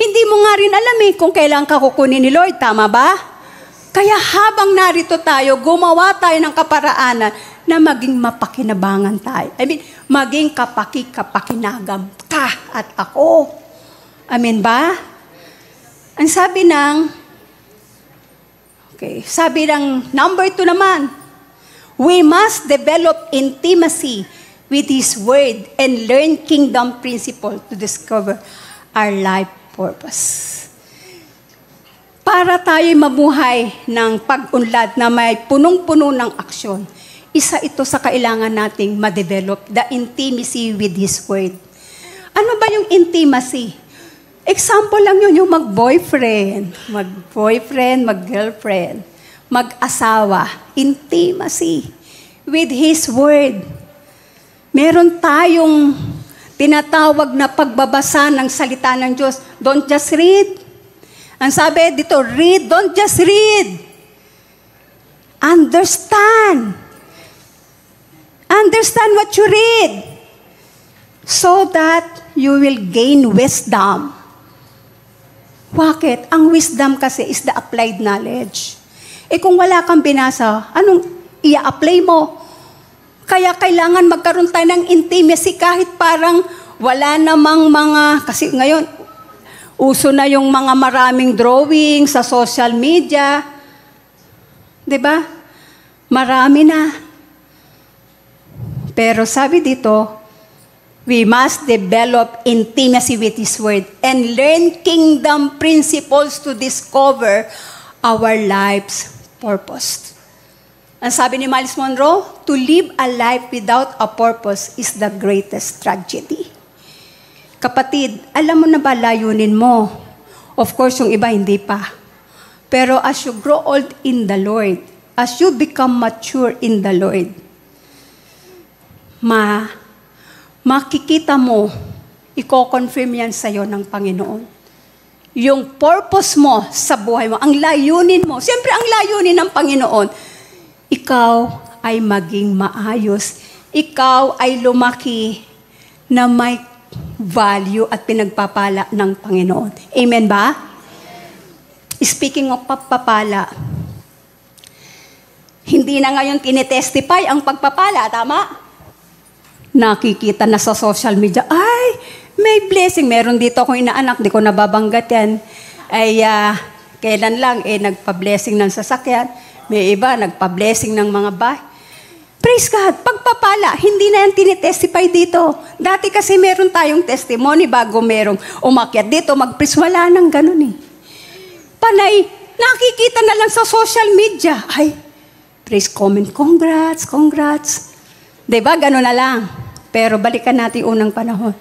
Hindi mo nga rin alam kung kailan ka kukunin ni Lord. Tama ba? Kaya habang narito tayo, gumawa tayo ng kaparaanan na maging mapakinabangan tayo. Maging kapakinagam ka at ako. Amen ba? Ang sabi ng number 2 naman, we must develop intimacy with His Word and learn kingdom principle to discover our life purpose. Para tayo mabuhay ng pag-unlad na may punong-puno ng aksyon, isa ito sa kailangan nating ma-develop, the intimacy with His Word. Ano ba yung intimacy? Example lang yun, yung mag-boyfriend, mag-girlfriend, mag-asawa, intimacy with His Word. Meron tayong tinatawag na pagbabasa ng salita ng Diyos. Don't just read. Ang sabi dito, read, don't just read. Understand. Understand what you read. So that you will gain wisdom. Bakit? Ang wisdom kasi is the applied knowledge. Kung wala kang binasa, anong i-apply mo? Kaya kailangan magkaroon tayo ng intimacy kahit parang wala namang kasi ngayon, uso na yung mga maraming drawing sa social media. 'Di ba? Marami na. Pero sabi dito, we must develop intimacy with His Word and learn kingdom principles to discover our life's purpose. Ang sabi ni Miles Monroe, to live a life without a purpose is the greatest tragedy. Kapatid, alam mo na ba layunin mo? Of course, yung iba hindi pa. Pero as you grow old in the Lord, as you become mature in the Lord, makikita mo, i-confirm yan sa'yo ng Panginoon. Yung purpose mo sa buhay mo, ang layunin mo, siyempre ang layunin ng Panginoon, ikaw ay maging maayos, ikaw ay lumaki na may value at pinagpapala ng Panginoon. Amen ba? Speaking of pagpapala, hindi na ngayon tinitestify ang pagpapala, tama? Nakikita na sa social media, ay, may blessing. Meron dito akong inaanak, di ko nababanggat yan. Kailan lang, nagpa-blessing ng sasakyan. May iba, nagpa-blessing ng mga bahay. Praise God, pagpapala, hindi na yan tinitestify dito. Dati kasi meron tayong testimony bago merong umakyat dito, wala nang ganun Panay, nakikita na lang sa social media. Ay, praise, comment, congrats. Diba, gano'n na lang. Pero balikan natin unang panahon.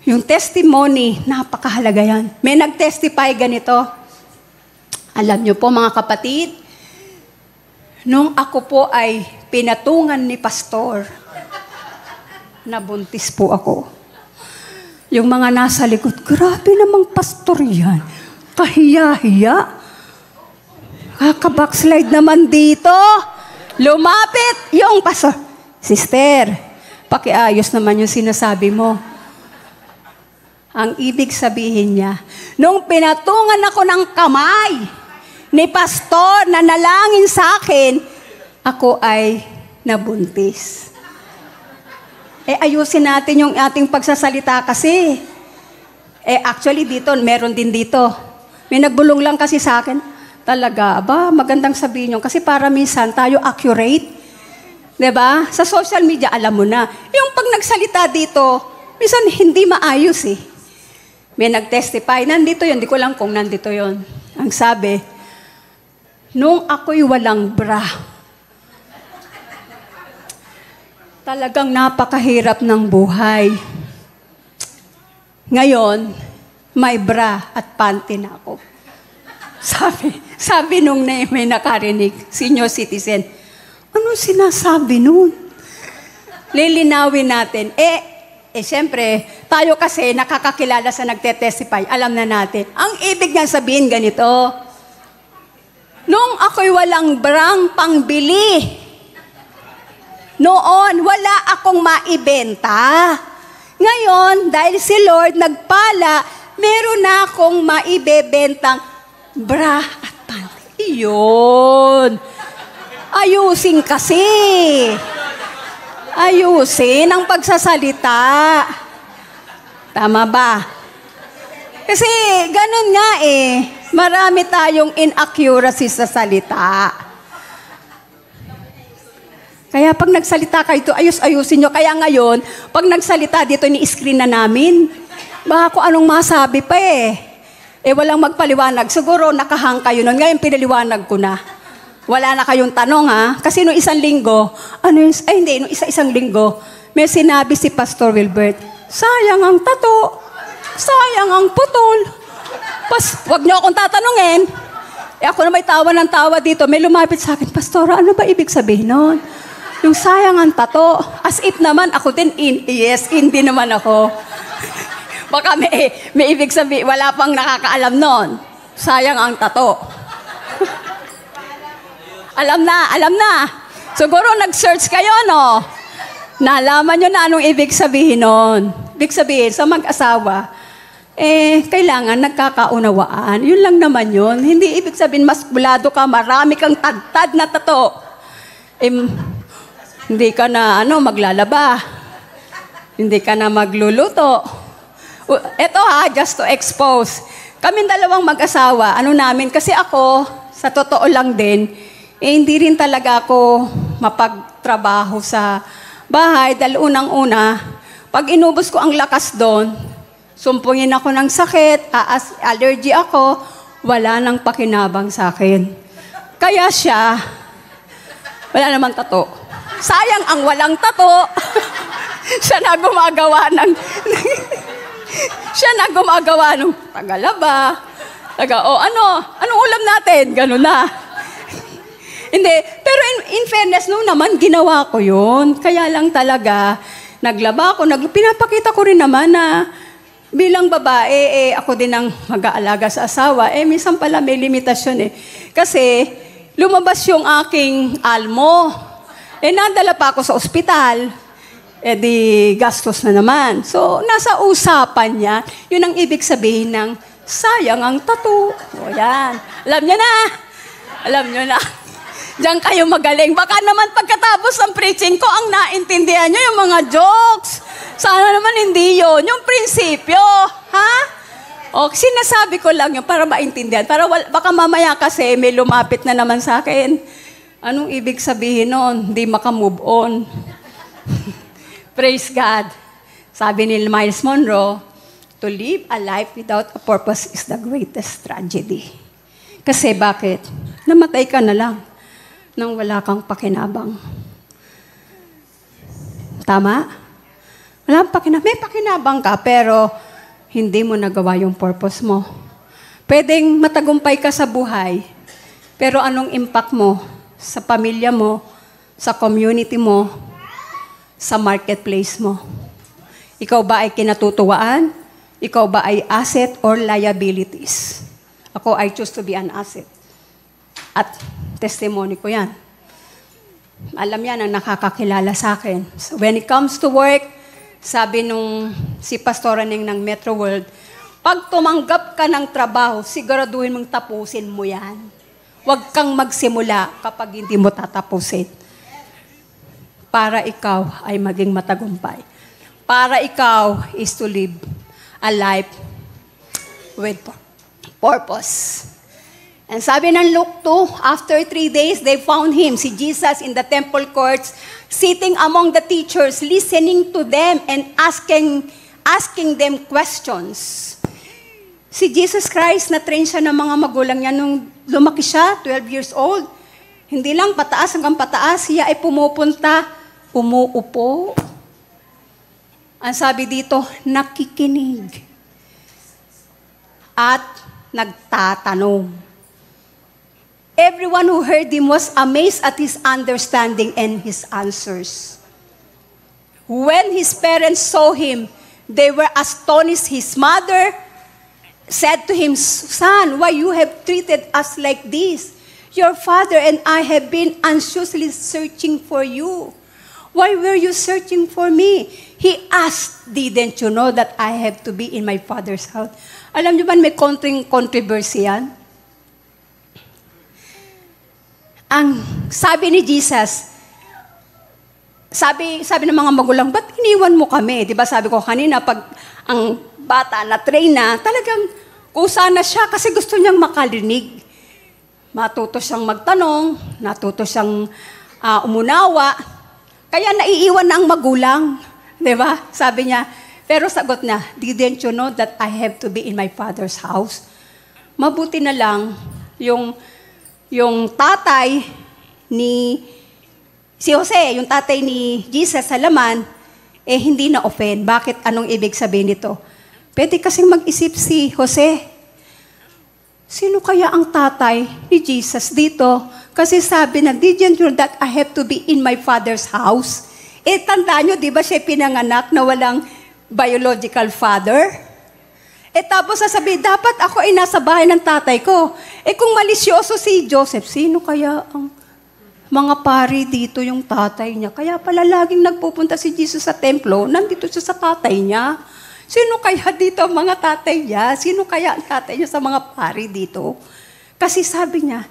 Yung testimony, napakahalaga yan. May nag-testify ganito. Alam niyo po mga kapatid, nung ako po ay pinatungan ni pastor, nabuntis po ako. Yung mga nasa likod, grabe namang pastor yan. Kahiya-hiya. Kaka-backslide naman dito. Lumapit yung pastor. Sister, pakiayos naman yung sinasabi mo. Ang ibig sabihin niya, nung pinatungan ako ng kamay ni pastor na nalangin sa akin, ako ay nabuntis. Ayusin natin yung ating pagsasalita kasi. Actually dito, meron din dito. May nagbulong lang kasi sa akin. Talaga, magandang sabihin yun. Kasi para minsan tayo accurate. Diba? Sa social media, alam mo na. Yung pag nagsalita dito, minsan hindi maayos May nag-testify. Nandito yun. Di ko lang kung nandito yun. Ang sabi, nung ako'y walang bra, talagang napakahirap ng buhay. Ngayon, may bra at panty na ako. Sabi nung may nakarinig, senior citizen, ano sinasabi nun? Lilinawin natin. Siyempre, tayo kasi nakakakilala sa nagte-testify, alam na natin. Ang ibig niya sabihin ganito, nung ako'y walang brang pangbili, noon, wala akong maibenta. Ngayon, dahil si Lord nagpala, meron na akong maibebentang bra at panty. Iyon. Ayusin kasi. Ayusin ang pagsasalita. Tama ba? Kasi ganun nga marami tayong inaccuracy sa salita. Kaya pag nagsalita kayo, ayusin nyo. Kaya ngayon, pag nagsalita dito, ni-screen na namin. Baka kung anong masabi pa walang magpaliwanag. Siguro nakahang kayo nun. Ngayon, pinaliwanag ko na. Wala na kayong tanong, ha? Kasi nung isang linggo, nung isang linggo, may sinabi si Pastor Wilbert, sayang ang tato, sayang ang putol. Wag niyo akong tatanungin. Ako na may tawa ng tawa dito, may lumapit sa akin, Pastora, ano ba ibig sabihin nun? Yung sayang ang tato. As if naman ako din hindi naman ako. Baka may ibig sabihin, wala pang nakakaalam nun. Sayang ang tato. Alam na. Siguro nag-search kayo, no? Nalaman nyo na anong ibig sabihin nun. Ibig sabihin, sa mag-asawa, kailangan nagkakaunawaan. Yun lang naman yun. Hindi ibig sabihin, mas bulado ka, marami kang tad na tato. Hindi ka na maglalaba. Hindi ka na magluluto. Ito just to expose. Kaming dalawang mag-asawa, namin, kasi ako, sa totoo lang din, hindi rin talaga ako mapagtrabaho sa bahay. Dahil unang-una, pag inubos ko ang lakas doon, sumpungin ako ng sakit, allergy ako, wala nang pakinabang sa akin. Kaya siya, wala namang tato. Sayang ang walang tato. Siya na gumagawa ng tagalaba. Anong ulam natin? Ganun na. Hindi. Pero in fairness, no naman, ginawa ko yun. Kaya lang talaga, naglaba ako. Pinapakita ko rin naman na bilang babae, ako din ang mag-aalaga sa asawa. Minsan pala may limitasyon Kasi, lumabas yung aking almo. Nadala pa ako sa ospital. Di gastos na naman. So, nasa usapan niya, yun ang ibig sabihin ng sayang ang tato. O yan. Alam nyo na. Diyan kayo magaling. Baka naman pagkatapos ng preaching ko, ang naintindihan nyo yung mga jokes. Sana naman hindi yun. Yung prinsipyo. Ha? O, sinasabi ko lang yun para maintindihan. Para baka mamaya kasi may lumapit na naman sa akin. Anong ibig sabihin nun? Hindi makamove on. Praise God. Sabi ni Miles Monroe, to live a life without a purpose is the greatest tragedy. Kasi bakit? Namatay ka na lang nang wala kang pakinabang. Tama? Wala kang pakinabang. May pakinabang ka, pero hindi mo nagawa yung purpose mo. Pwedeng matagumpay ka sa buhay, pero anong impact mo sa pamilya mo, sa community mo, sa marketplace mo? Ikaw ba ay kinatutuwaan? Ikaw ba ay asset or liabilities? Ako, I choose to be an asset. At testimony ko yan. Alam yan ang nakakakilala sa akin. So when it comes to work, sabi nung si Pastora Ning ng Metro World, pag tumanggap ka ng trabaho, siguraduhin mong tapusin mo yan. Huwag kang magsimula kapag hindi mo tatapusin. Para ikaw ay maging matagumpay. Para ikaw is to live a life with purpose. And sabi ng Luke 2, after 3 days, they found him, si Jesus, in the temple courts, sitting among the teachers, listening to them and asking them questions. Si Jesus Christ, na-train siya ng mga magulang niya nung lumaki siya, 12 years old. Hindi lang pataas hanggang pataas, siya ay umuupo. Ang sabi dito, nakikinig. at nagtatanong. Everyone who heard him was amazed at his understanding and his answers. When his parents saw him, they were astonished. His mother said to him, "Son, why you have treated us like this? Your father and I have been anxiously searching for you. Why were you searching for me?" He asked, "Didn't you know that I have to be in my father's house?" Alam niyo ba may konting controversy yan? Ang sabi ni Jesus, sabi ng mga magulang, "Ba't iniwan mo kami?" Diba sabi ko kanina, pag ang bata na train na, talagang kusa na siya kasi gusto niyang makarinig. Matuto siyang magtanong, natuto siyang umunawa, kaya naiiwan na ang magulang. Diba? Sabi niya, pero sagot niya, "Didn't you know that I have to be in my father's house?" Mabuti na lang, yung tatay ni si Jose, yung tatay ni Jesus sa laman, hindi na-offend. Bakit? Anong ibig sabihin nito? Pwede kasing mag-isip si Jose, sino kaya ang tatay ni Jesus dito? Kasi sabi na, "Didn't you know that I have to be in my father's house?" Tandaan nyo, di ba siya pinanganak na walang biological father? Tapos sasabihin, dapat ako ay nasa bahay ng tatay ko. Kung malisyoso si Joseph, sino kaya ang mga pari dito yung tatay niya? Kaya pala laging nagpupunta si Jesus sa templo, nandito siya sa tatay niya. Sino kaya dito ang mga tatay niya? Sino kaya ang tatay niya sa mga pari dito? Kasi sabi niya,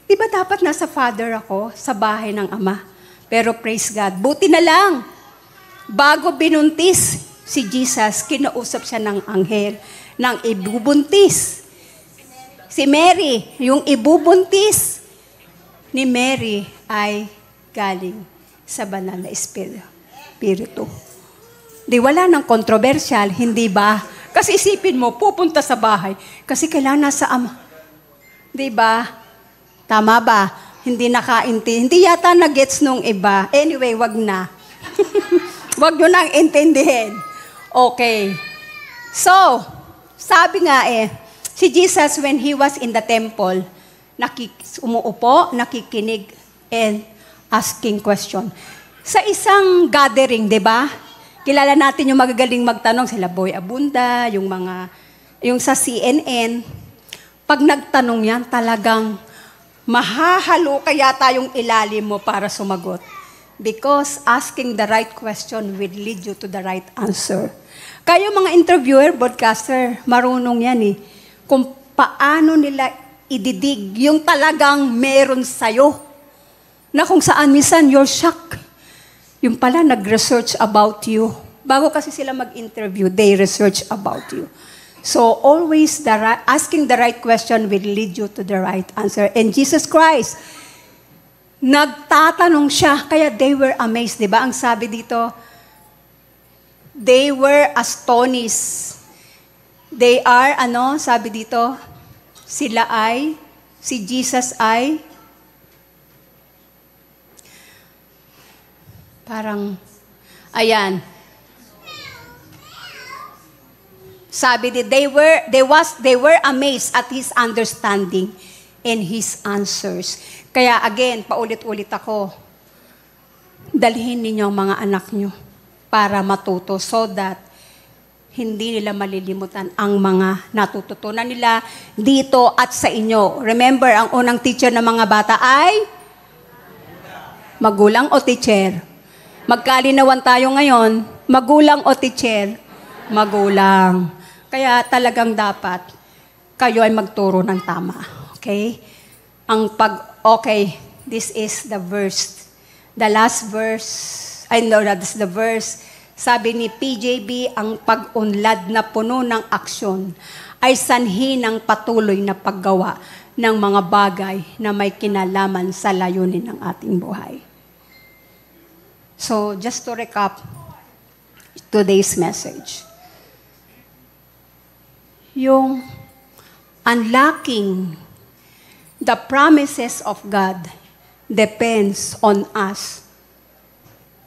di ba dapat nasa father ako sa bahay ng ama? Pero praise God, buti na lang. Bago binuntis si Jesus, kinausap siya ng anghel ng ibubuntis. Si Mary, yung ibubuntis ni Mary ay galing sa banal na espiritu. Di wala ng kontrobersyal, hindi ba? Kasi isipin mo, pupunta sa bahay. Kasi kailangan nasa ama. Di ba? Tama ba? Hindi nakaintindi. Hindi yata na-gets nung iba. Anyway, wag na. Wag nyo nang intindihin. Okay. So, sabi nga si Jesus when he was in the temple, umuupo, nakikinig, and asking question. Sa isang gathering, di ba? Kilala natin yung magagaling magtanong, sila Boy Abunda, yung sa CNN. Pag nagtanong yan, talagang mahahalo kaya tayong ilalim mo para sumagot. Because asking the right question will lead you to the right answer. Kayo mga interviewer, broadcaster, marunong yan kung paano nila ididig yung talagang meron sa'yo. Na kung saan minsan you're shocked. Yung pala nag-research about you. Bago kasi sila mag-interview, they research about you. So always asking the right question will lead you to the right answer. And Jesus Christ, nagtatanong siya, kaya they were amazed. Diba? Ang sabi dito, they were astonished. They are, sabi dito, si Jesus ay, parang, ayan. Sabi they were amazed at his understanding and his answers. Kaya again, paulit-ulit ako, dalhin ninyo ang mga anak nyo para matuto so that hindi nila malilimutan ang mga natututunan nila dito at sa inyo. Remember, ang unang teacher ng mga bata ay magulang o teacher? Magkalinawan tayo ngayon, magulang o teacher? Magulang. Kaya talagang dapat kayo ay magturo ng tama. Okay? Okay, this is the verse. The last verse, that's the verse. Sabi ni PJB, ang pag-unlad na puno ng aksyon ay sanhi ng patuloy na paggawa ng mga bagay na may kinalaman sa layunin ng ating buhay. So, just to recap today's message. Yung unlocking the promises of God depends on us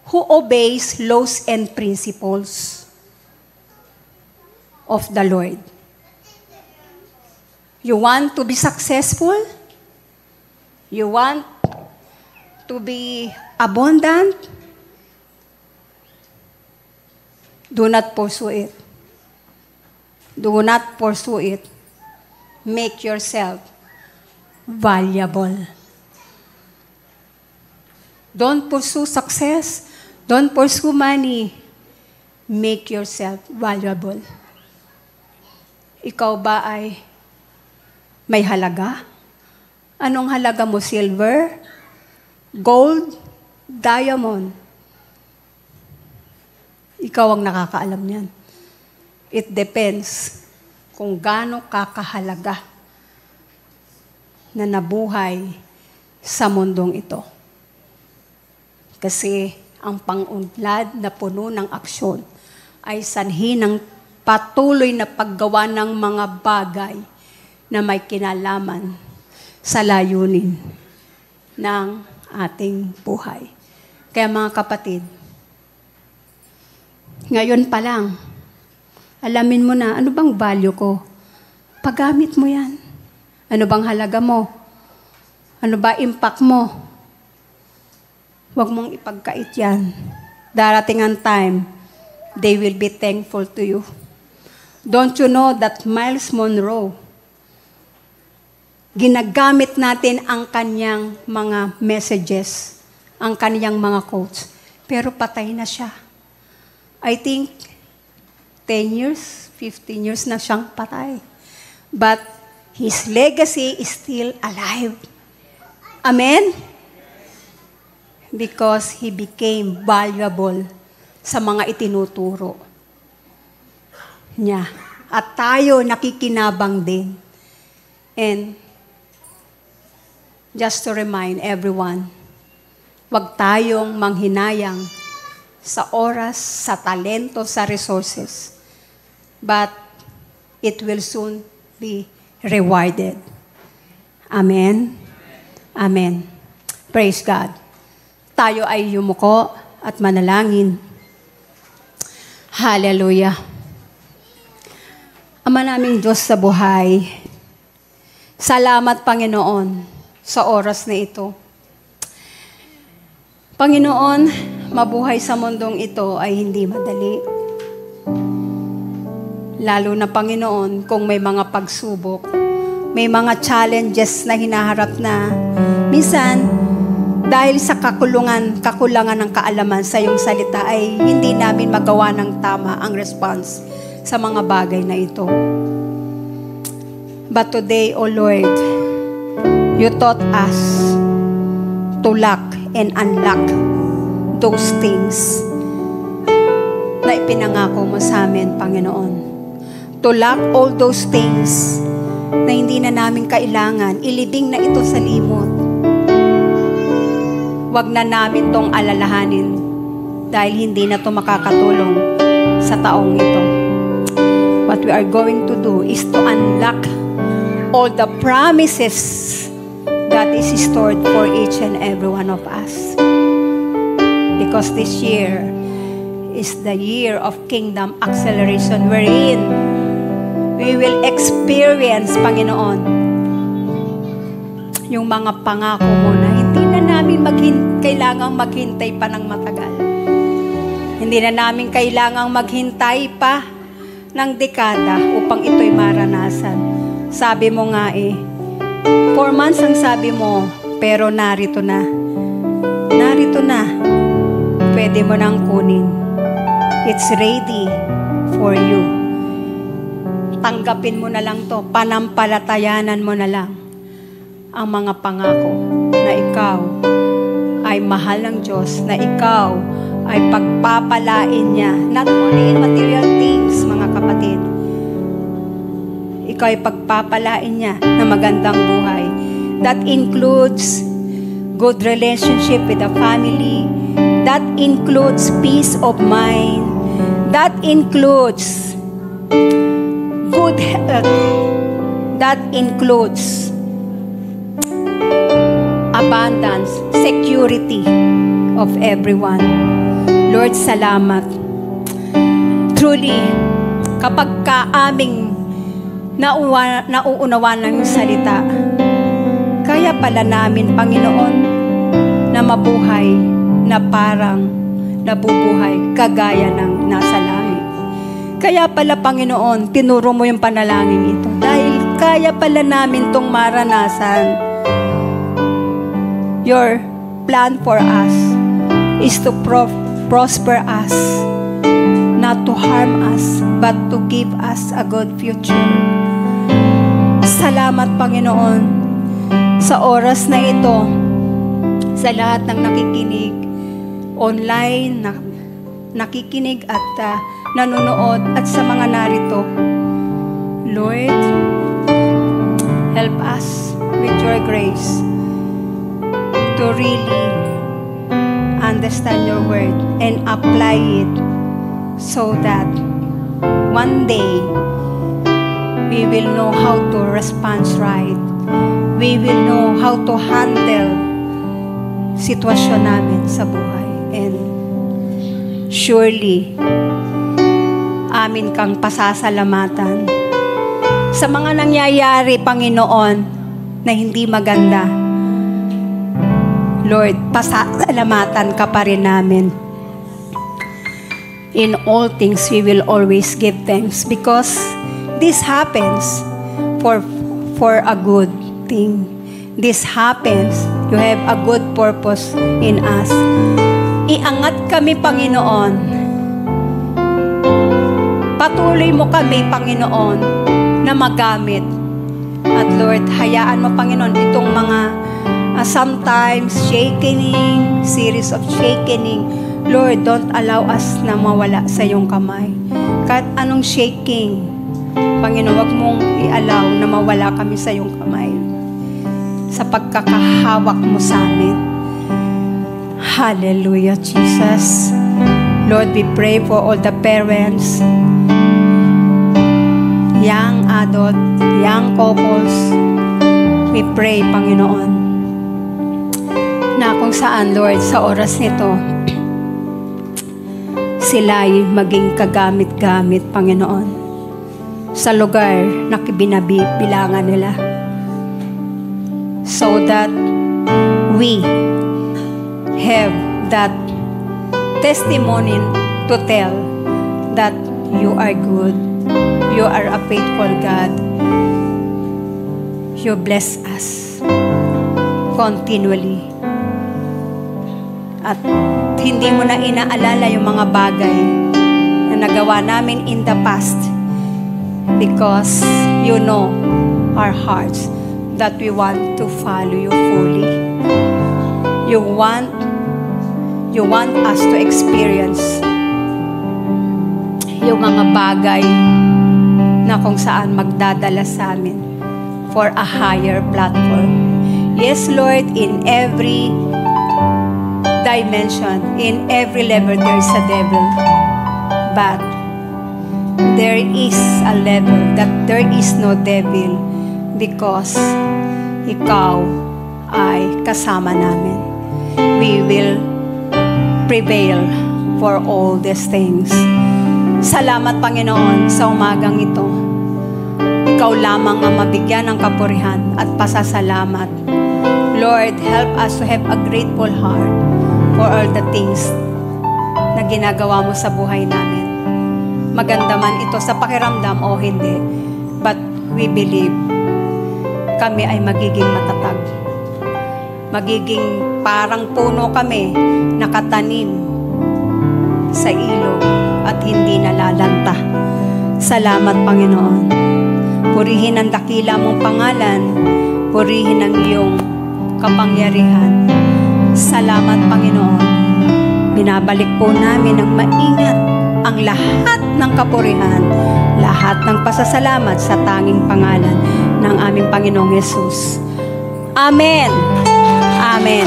who obeys laws and principles of the Lord. You want to be successful? You want to be abundant? Do not pursue it. Do not pursue it. Make yourself valuable. Don't pursue success. Don't pursue money. Make yourself valuable. Ikaw ba ay may halaga? Anong halaga mo? Silver? Gold? Diamond? Ikaw ang nakakaalam niyan. It depends kung gaano kakahalaga na nabuhay sa mundong ito. Kasi ang pang-unlad na puno ng aksyon ay sanhi ng patuloy na paggawa ng mga bagay na may kinalaman sa layunin ng ating buhay. Kaya mga kapatid, ngayon pa lang, alamin mo na, ano bang value ko? Paggamit mo yan. Ano bang halaga mo? Ano ba impact mo? Huwag mong ipagkait yan. Darating ang time, they will be thankful to you. Don't you know that Miles Monroe, ginagamit natin ang kanyang mga messages, ang kanyang mga quotes, pero patay na siya. I think 10 years, 15 years na siyang patay. But his legacy is still alive. Amen? Because he became valuable sa mga itinuturo niya. At tayo nakikinabang din. And just to remind everyone, huwag tayong manghinayang sa oras, sa talento, sa resources. But it will soon be rewarded. Amen? Amen. Praise God. Tayo ay yumuko at manalangin. Hallelujah. Ama naming Diyos sa buhay, salamat Panginoon sa oras na ito. Panginoon, mabuhay sa mundong ito ay hindi madali. Lalo na Panginoon, kung may mga pagsubok, may mga challenges na hinaharap na minsan, dahil sa kakulangan ng kaalaman sa iyong salita ay hindi namin magawa ng tama ang response sa mga bagay na ito. But today, O Lord, you taught us to lock and unlock those things na ipinangako mo sa amin, Panginoon. To lock all those things na hindi na namin kailangan, ilibing na ito sa limot. Huwag na namin tong alalahanin dahil hindi na ito makakatulong sa taong ito. What we are going to do is to unlock all the promises that is stored for each and every one of us. Because this year is the year of kingdom acceleration wherein we will experience, Panginoon, yung mga pangako mo na hindi na namin kailangang maghintay pa ng matagal. Hindi na namin kailangang maghintay pa ng dekada upang ito'y maranasan. Sabi mo nga 4 months ang sabi mo, pero narito na. Narito na. Pwede mo nang kunin. It's ready for you. Tanggapin mo na lang to. Panampalatayanan mo na lang ang mga pangako na ikaw ay mahal ng Diyos, na ikaw ay pagpapalain niya. Not only in material things, mga kapatid. Ikaw ay pagpapalain niya na magandang buhay. That includes good relationship with the family. That includes peace of mind. That includes good health. That includes abundance, security of everyone. Lord, salamat. Truly, kapag aming nauunawa ng iyong salita. Kaya pala namin, Panginoon, na mabuhay na parang nabubuhay kagaya ng nasa langit. Kaya pala, Panginoon, tinuro mo yung panalangin ito. Dahil kaya pala namin itong maranasan. Your plan for us is to prosper us, not to harm us, but to give us a good future. Salamat, Panginoon, sa oras na ito, sa lahat ng nakikinig, online, nakikinig at nanonood, at sa mga narito. Lord, help us with your grace to really understand your word and apply it so that one day we will know how to respond right. We will know how to handle sitwasyon namin sa buhay. And surely, amin kang pasasalamatan sa mga nangyayari, Panginoon, na hindi maganda. Lord, pasasalamatan ka pa rin namin. In all things, we will always give thanks because this happens for a good thing. This happens, you have a good purpose in us. Iangat kami, Panginoon. Patuloy mo kami, Panginoon, na magamit. At Lord, hayaan mo, Panginoon, itong mga sometimes shaking, series of shaking. Lord, don't allow us na mawala sa iyong kamay. Kahit anong shaking, Panginoon, wag mong i-allow na mawala kami sa iyong kamay. Sa pagkakahawak mo sa amin. Hallelujah, Jesus. Lord, we pray for all the parents, young adult, young couples. We pray, Panginoon, na kung saan, Lord, sa oras nito, sila'y maging kagamit-gamit, Panginoon, sa lugar na binabilangan nila. So that we have that testimony to tell that you are good, you are a faithful God, you bless us continually. At hindi mo na inaalala yung mga bagay na nagawa namin in the past because you know our hearts that we want to follow you fully. You want us to experience yung mga bagay na kung saan magdadala sa amin for a higher platform. Yes, Lord, in every dimension, in every level, there's a devil. But there is a level that there is no devil because ikaw ay kasama namin. We will prevail for all these things. Salamat, Panginoon, sa umagang ito. Ikaw lamang ang mabigyan ng kapurihan at pasasalamat. Lord, help us to have a grateful heart for all the things na ginagawa mo sa buhay namin. Maganda man ito sa pakiramdam o hindi, but we believe kami ay magiging matatag. Magiging parang puno kami nakatanim sa ilog at hindi nalalanta. Salamat, Panginoon. Purihin ang dakila mong pangalan. Purihin ang iyong kapangyarihan. Salamat, Panginoon. Binabalik po namin ng maingat ang lahat ng kapurihan, lahat ng pasasalamat sa tanging pangalan ng aming Panginoong Yesus. Amen. Amen.